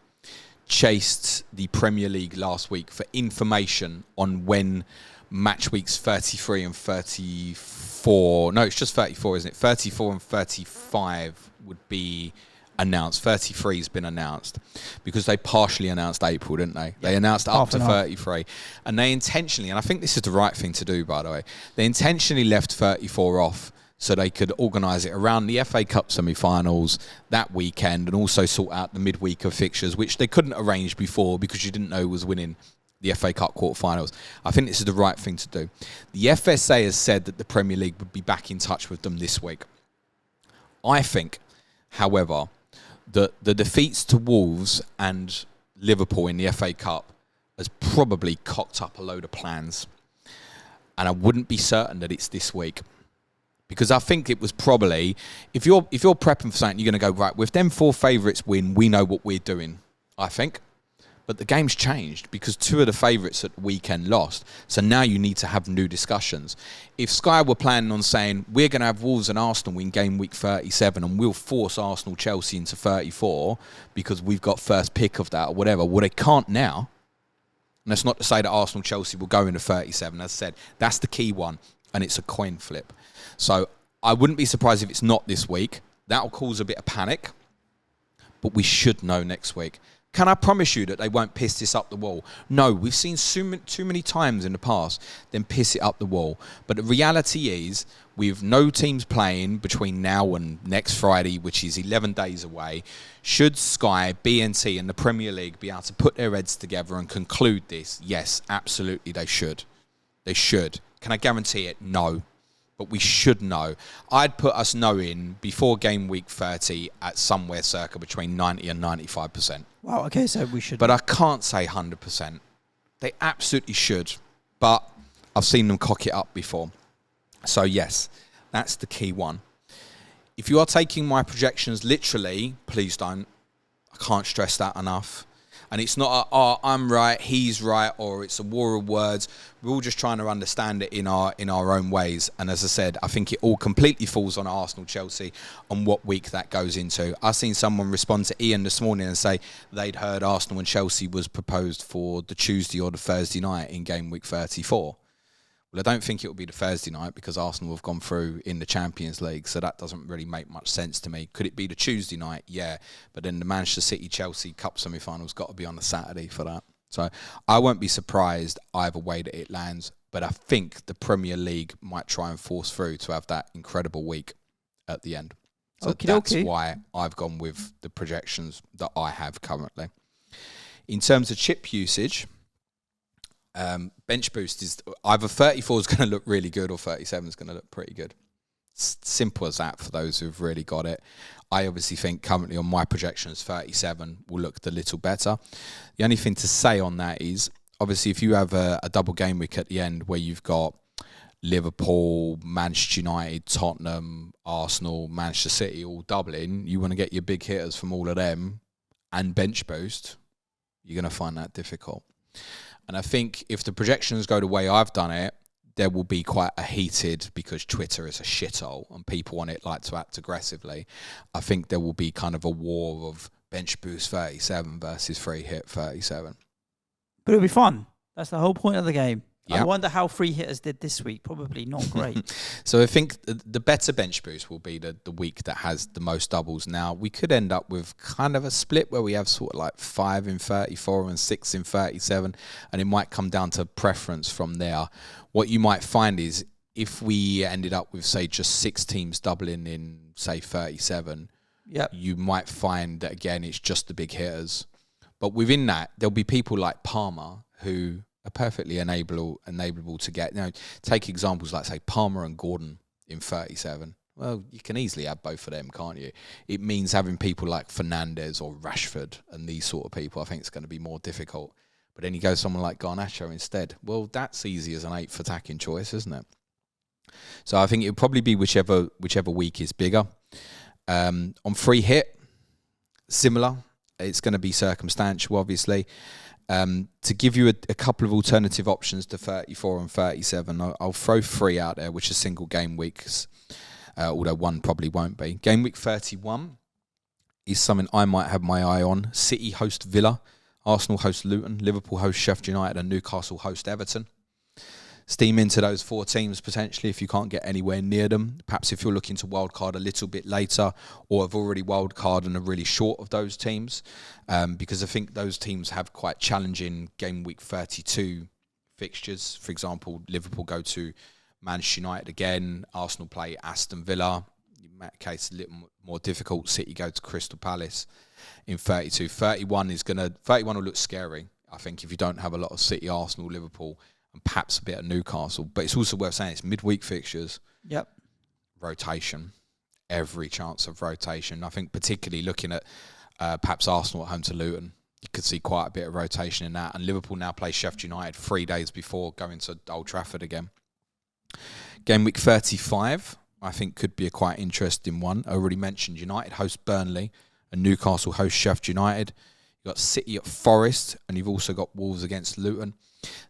chased the Premier League last week for information on when match weeks 33 and 34, no, it's just 34, isn't it? 34 and 35 would be announced. 33 has been announced because they partially announced April, didn't they? They announced up Half to and half. 33. And they intentionally, and I think this is the right thing to do, by the way, they intentionally left 34 off so they could organise it around the FA Cup semi-finals that weekend and also sort out the midweek of fixtures, which they couldn't arrange before because you didn't know who was winning the FA Cup quarterfinals. I think this is the right thing to do. The FSA has said that the Premier League would be back in touch with them this week. I think, however, that the defeats to Wolves and Liverpool in the FA Cup has probably cocked up a load of plans. And I wouldn't be certain that it's this week. Because I think it was probably, if you're prepping for something, you're going to go, right, with them 4 favourites win, we know what we're doing, I think. But the game's changed because 2 of the favourites at the weekend lost. So now you need to have new discussions. If Sky were planning on saying, we're going to have Wolves and Arsenal win game week 37 and we'll force Arsenal-Chelsea into 34 because we've got first pick of that or whatever, well, they can't now. And that's not to say that Arsenal-Chelsea will go into 37. As I said, that's the key one, and it's a coin flip. So I wouldn't be surprised if it's not this week. That'll cause a bit of panic, but we should know next week. Can I promise you that they won't piss this up the wall? No, we've seen too many times in the past them piss it up the wall. But the reality is, with no teams playing between now and next Friday, which is 11 days away, should Sky, BNT and the Premier League be able to put their heads together and conclude this? Yes, absolutely they should. They should. Can I guarantee it? No. But we should know. I'd put us knowing before game week 30 at somewhere circa between 90 and 95%. Wow, okay, so we should. But I can't say 100%. They absolutely should. But I've seen them cock it up before. So yes, that's the key one. If you are taking my projections literally, please don't. I can't stress that enough. And it's not I'm right, he's right, or it's a war of words. We're all just trying to understand it in our own ways. And as I said, I think it all completely falls on Arsenal-Chelsea on what week that goes into. I've seen someone respond to Ian this morning and say they'd heard Arsenal and Chelsea was proposed for the Tuesday or the Thursday night in game week 34. Well, I don't think it will be the Thursday night because Arsenal have gone through in the Champions League, so that doesn't really make much sense to me. Could it be the Tuesday night? Yeah, but then the Manchester City-Chelsea Cup semi-final's got to be on the Saturday for that. So I won't be surprised either way that it lands, but I think the Premier League might try and force through to have that incredible week at the end. So that's why I've gone with the projections that I have currently. In terms of chip usage, bench boost is either 34 is going to look really good or 37 is going to look pretty good. Simple as that for those who've really got it. I obviously think currently on my projections 37 will look a little better. The only thing to say on that is obviously if you have a double game week at the end where you've got Liverpool, Manchester United, Tottenham, Arsenal, Manchester City all doubling, you want to get your big hitters from all of them and bench boost, you're going to find that difficult. And I think if the projections go the way I've done it, there will be quite a heated, because Twitter is a shithole and people on it like to act aggressively. I think there will be kind of a war of bench boost 37 versus free hit 37. But it'll be fun. That's the whole point of the game. Yep. I wonder how free hitters did this week. Probably not great. So I think the better bench boost will be the week that has the most doubles. Now, we could end up with kind of a split where we have sort of like 5 in 34 and 6 in 37, and it might come down to preference from there. What you might find is if we ended up with, say, just 6 teams doubling in, say, 37, you might find that, again, it's just the big hitters. But within that, there'll be people like Palmer who are perfectly enableable to get. You know, take examples like, say, Palmer and Gordon in 37. Well, you can easily have both of them, can't you? It means having people like Fernandes or Rashford and these sort of people, I think it's going to be more difficult. But then you go someone like Garnacho instead. Well, that's easy as an 8th attacking choice, isn't it? So I think it would probably be whichever week is bigger. On free hit, similar. It's going to be circumstantial, obviously. To give you a couple of alternative options to 34 and 37, I'll throw 3 out there, which are single game weeks, although one probably won't be. Game week 31 is something I might have my eye on. City host Villa, Arsenal host Luton, Liverpool host Sheffield United, and Newcastle host Everton. steam into those 4 teams potentially if you can't get anywhere near them. Perhaps if you're looking to wildcard a little bit later or have already wildcard and are really short of those teams, because I think those teams have quite challenging game week 32 fixtures. For example, Liverpool go to Manchester United again, Arsenal play Aston Villa. In that case, a little more difficult. City go to Crystal Palace in 32. 31 will look scary, I think, if you don't have a lot of City, Arsenal, Liverpool, and perhaps a bit of Newcastle. But it's also worth saying it's midweek fixtures. Yep. Rotation. Every chance of rotation. I think particularly looking at perhaps Arsenal at home to Luton, you could see quite a bit of rotation in that. And Liverpool now play Sheffield United 3 days before going to Old Trafford again. Game week 35, I think, could be a quite interesting one. I already mentioned United host Burnley and Newcastle host Sheffield United. You've got City at Forest, and you've also got Wolves against Luton.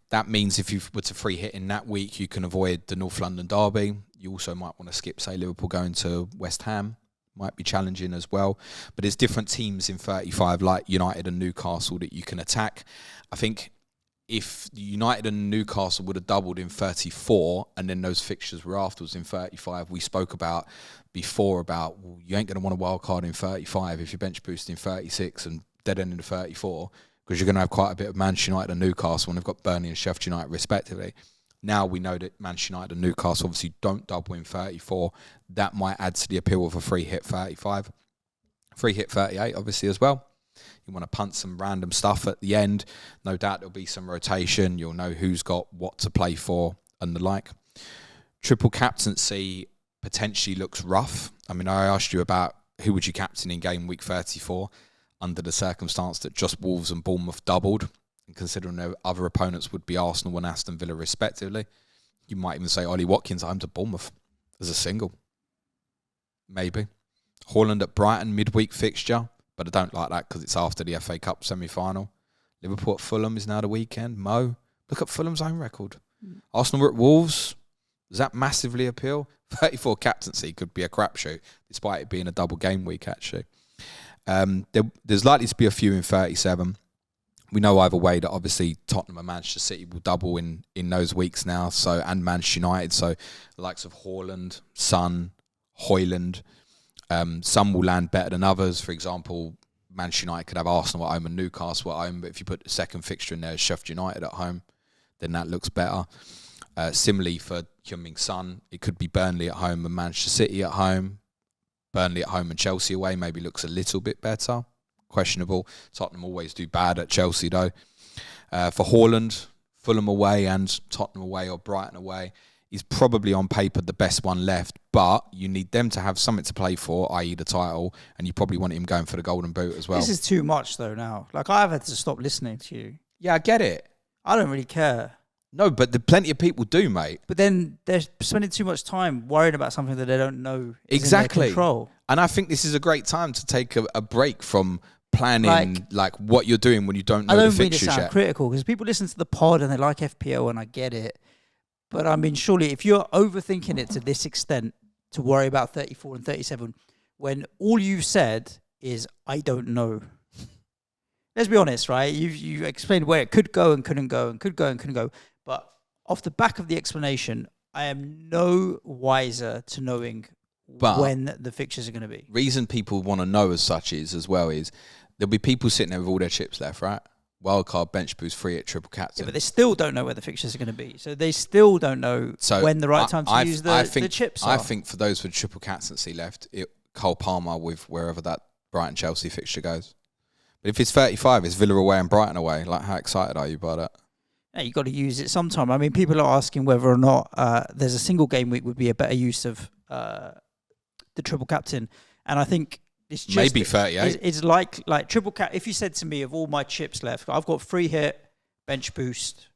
That means if you were to free hit in that week, you can avoid the North London derby. You also might want to skip, say, Liverpool going to West Ham. Might be challenging as well. But there's different teams in 35, like United and Newcastle, that you can attack. I think if United and Newcastle would have doubled in 34 and then those fixtures were afterwards in 35, we spoke about before about, well, you ain't going to want a wild card in 35 if you're bench boosting 36 and dead end in 34, because you're going to have quite a bit of Manchester United and Newcastle, and they've got Burnley and Sheffield United respectively. Now we know that Manchester United and Newcastle obviously don't double in 34. That might add to the appeal of a free hit 35. Free hit 38 obviously as well. You want to punt some random stuff at the end. No doubt there'll be some rotation. You'll know who's got what to play for and the like. Triple captaincy potentially looks rough. I mean, I asked you about who would you captain in game week 34 under the circumstance that just Wolves and Bournemouth doubled, and considering their other opponents would be Arsenal and Aston Villa respectively. You might even say Ollie Watkins home to Bournemouth as a single. Maybe. Haaland at Brighton midweek fixture, but I don't like that because it's after the FA Cup semi-final. Liverpool at Fulham is now the weekend. Mo, look at Fulham's home record. Arsenal at Wolves. Does that massively appeal? 34 captaincy could be a crapshoot, despite it being a double game week, actually. There's likely to be a few in 37. We know either way that obviously Tottenham and Manchester City will double in those weeks now, so, and Manchester United. So the likes of Haaland, Son, Højlund. Some will land better than others. For example, Manchester United could have Arsenal at home and Newcastle at home, but if you put the second fixture in there, Sheffield United at home, then that looks better. Similarly for Heung-Min Son, it could be Burnley at home and Manchester City at home. Burnley at home and Chelsea away maybe looks a little bit better. Questionable. Tottenham always do bad at Chelsea though. For Haaland, Fulham away and Tottenham away or Brighton away is probably on paper the best one left, but you need them to have something to play for, i.e. the title, and you probably want him going for the golden boot as well. This is too much though now. Like, I've had to stop listening to you. Yeah, I get it. I don't really care. No, but plenty of people do, mate. But then they're spending too much time worrying about something that they don't know is exactly in their control. And I think this is a great time to take a break from planning like what you're doing when you don't know the fixtures yet. I don't mean to sound critical, because people listen to the pod and they like FPL, and I get it. But I mean, surely if you're overthinking it to this extent to worry about 34 and 37, when all you've said is, I don't know. Let's be honest, right? You explained where it could go and couldn't go and could go and couldn't go. But off the back of the explanation, I am no wiser to knowing when the fixtures are going to be. Reason people want to know as such is there'll be people sitting there with all their chips left, right? Wildcard, bench boost, free at triple captain. Yeah, but they still don't know where the fixtures are going to be. So they still don't know when the right time to use the chips are. I think for those with triple captaincy left, Cole Palmer with wherever that Brighton-Chelsea fixture goes. But if it's 35, it's Villa away and Brighton away. Like, how excited are you by that? Yeah, you've got to use it sometime. I mean, people are asking whether or not there's a single game week would be a better use of the triple captain. And I think it's just... Maybe 38. It's like triple cap. If you said to me, of all my chips left, I've got free hit, bench boost,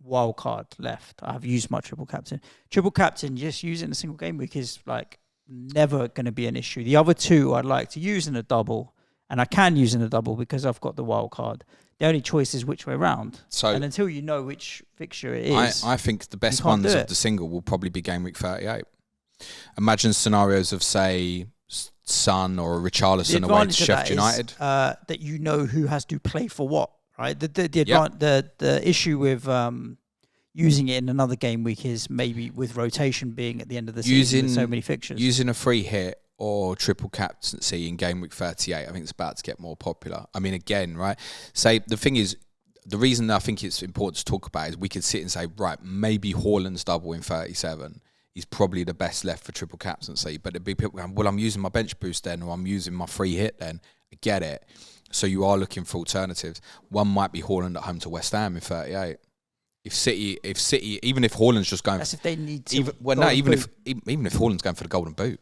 wild card left. I've used my triple captain. Triple captain, just use it in a single game week is like never going to be an issue. The other two I'd like to use in a double, and I can use in a double because I've got the wild card. The only choice is which way round. So, and until you know which fixture it is, I think the best ones of the single will probably be game week 38. Imagine scenarios of, say, Son or Richarlison away to Sheffield United. That you know who has to play for what, right? The issue with using it in another game week is maybe with rotation being at the end of the season with so many fixtures. Using a free hit or triple captaincy in game week 38, I think it's about to get more popular. I mean, again, right? Say the thing is, the reason I think it's important to talk about is we could sit and say, right, maybe Haaland's double in 37 is probably the best left for triple captaincy. But it'd be people going, well, I'm using my bench boost then, or I'm using my free hit then. I get it. So you are looking for alternatives. One might be Haaland at home to West Ham in 38. If City, even if Haaland's just going, that's if they need to. Even if Haaland's going for the golden boot.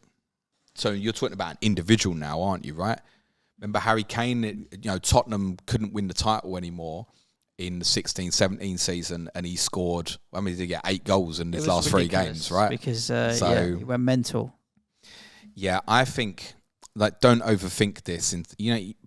So you're talking about an individual now, aren't you? Right? Remember Harry Kane? Tottenham couldn't win the title anymore in the 16-17 season, and he scored. I mean, he get 8 goals in his last 3 games, right? Because he went mental. Yeah, I think. Don't overthink this. And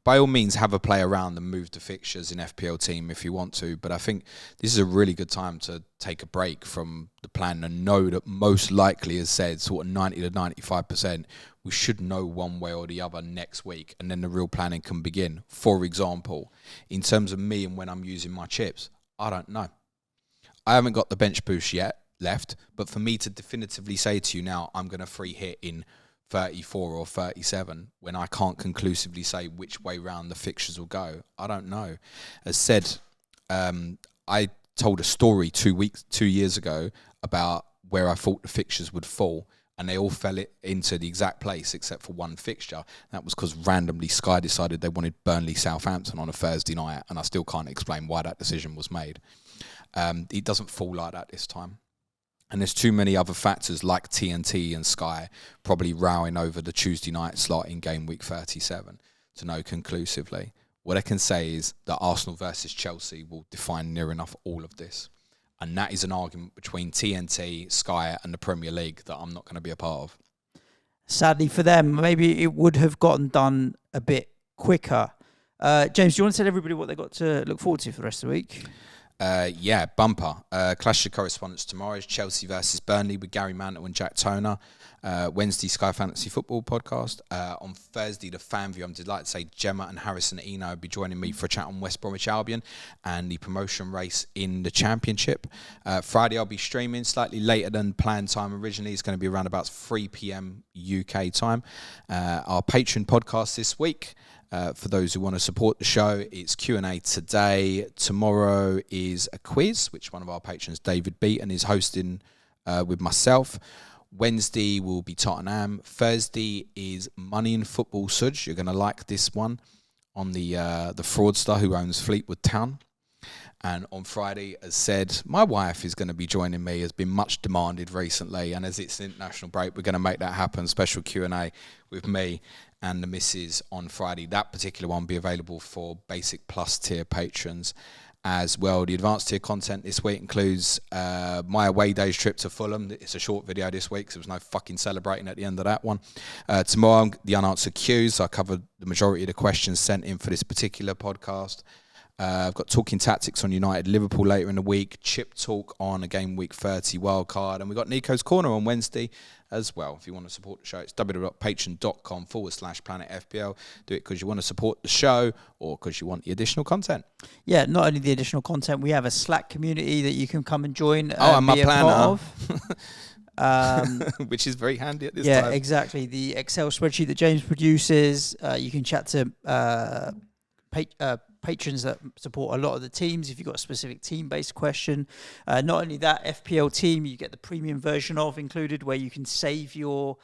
by all means, have a play around and move the fixtures in FPL team if you want to. But I think this is a really good time to take a break from the plan and know that most likely, as said, sort of 90 to 95%, we should know one way or the other next week, and then the real planning can begin. For example, in terms of me and when I'm using my chips, I don't know. I haven't got the bench boost yet left, but for me to definitively say to you now, I'm going to free hit in 34 or 37 when I can't conclusively say which way round the fixtures will go. I don't know. As said, I told a story 2 years ago about where I thought the fixtures would fall, and they all fell into the exact place except for one fixture. That was because randomly Sky decided they wanted Burnley Southampton on a Thursday night, and I still can't explain why that decision was made. It doesn't fall like that this time. And there's too many other factors like TNT and Sky probably rowing over the Tuesday night slot in game week 37 to know conclusively. What I can say is that Arsenal versus Chelsea will define near enough all of this. And that is an argument between TNT, Sky and the Premier League that I'm not going to be a part of. Sadly for them, maybe it would have gotten done a bit quicker. James, do you want to tell everybody what they've got to look forward to for the rest of the week? Bumper. Clash of Correspondence tomorrow is Chelsea versus Burnley with Gary Mantle and Jack Toner. Wednesday, Sky Fantasy Football podcast. On Thursday, the Fan View, I'm delighted to say Gemma and Harrison Eno will be joining me for a chat on West Bromwich Albion and the promotion race in the Championship. Friday, I'll be streaming slightly later than planned time originally. It's going to be around about 3 p.m. UK time. Our Patreon podcast this week. For those who want to support the show, it's Q&A today. Tomorrow is a quiz, which one of our patrons, David Beaton, is hosting with myself. Wednesday will be Tottenham. Thursday is Money in Football Suj. You're going to like this one on the fraudster who owns Fleetwood Town. And on Friday, as said, my wife is going to be joining me. Has been much demanded recently, and as it's international break, we're going to make that happen. Special Q&A with me and the missus on Friday. That particular one will be available for basic plus tier patrons as well. The advanced tier content this week includes my away days trip to Fulham. It's a short video this week, so there was no fucking celebrating at the end of that one. Tomorrow, the unanswered queues. I covered the majority of the questions sent in for this particular podcast. I've got Talking Tactics on United Liverpool later in the week, Chip Talk on a Game Week 30 wildcard, and we've got Nico's Corner on Wednesday as well. If you want to support the show, it's www.patreon.com/planetfpl. Do it because you want to support the show or because you want the additional content. Yeah, not only the additional content, we have a Slack community that you can come and join. I'm my planner. Of. Which is very handy at this time. Yeah, exactly. The Excel spreadsheet that James produces. You can chat to patrons that support a lot of the teams if you've got a specific team-based question. Not only that, FPL team, you get the premium version of included where you can save your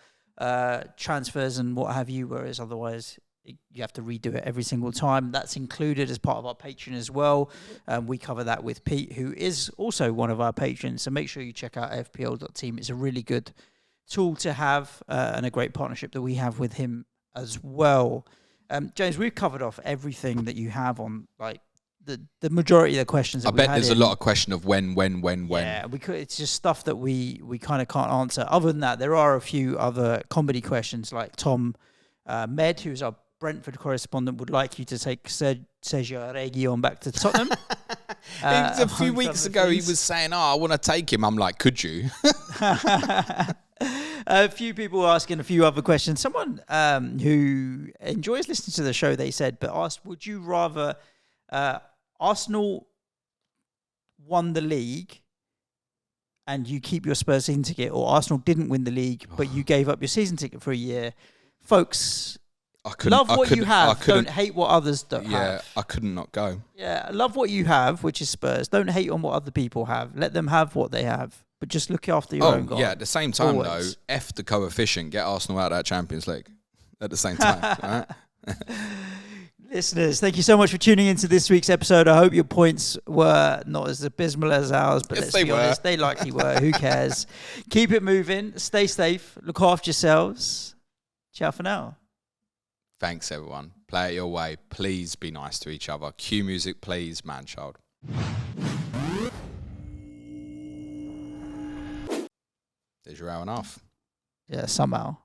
transfers and what have you, whereas otherwise you have to redo it every single time. That's included as part of our Patreon as well. We cover that with Pete, who is also one of our patrons. So make sure you check out FPL.team. It's a really good tool to have and a great partnership that we have with him as well. James, we've covered off everything that you have on, like the majority of the questions. I bet there's a lot of question of when. Yeah, it's just stuff that we kind of can't answer. Other than that, there are a few other comedy questions, like Tom Med, who's our Brentford correspondent, would like you to take Sergio Reguilón back to Tottenham. A few weeks ago, he was saying, I want to take him. I'm like, could you? A few people asking a few other questions. Someone who enjoys listening to the show, they said, but asked, would you rather Arsenal won the league and you keep your Spurs season ticket, or Arsenal didn't win the league, but you gave up your season ticket for a year, folks, love what you have. Don't hate what others don't have. Yeah, I couldn't not go. Yeah, love what you have, which is Spurs. Don't hate on what other people have. Let them have what they have, but just look after your own goal. Yeah, at the same time, Always. though, F the coefficient, get Arsenal out of that Champions League at the same time. Right? Listeners, thank you so much for tuning into this week's episode. I hope your points were not as abysmal as ours, but let's be honest, they likely were. Who cares? Keep it moving. Stay safe. Look after yourselves. Ciao for now. Thanks, everyone. Play it your way. Please be nice to each other. Cue music, please, man-child. There's your hour and a half. Yeah, somehow.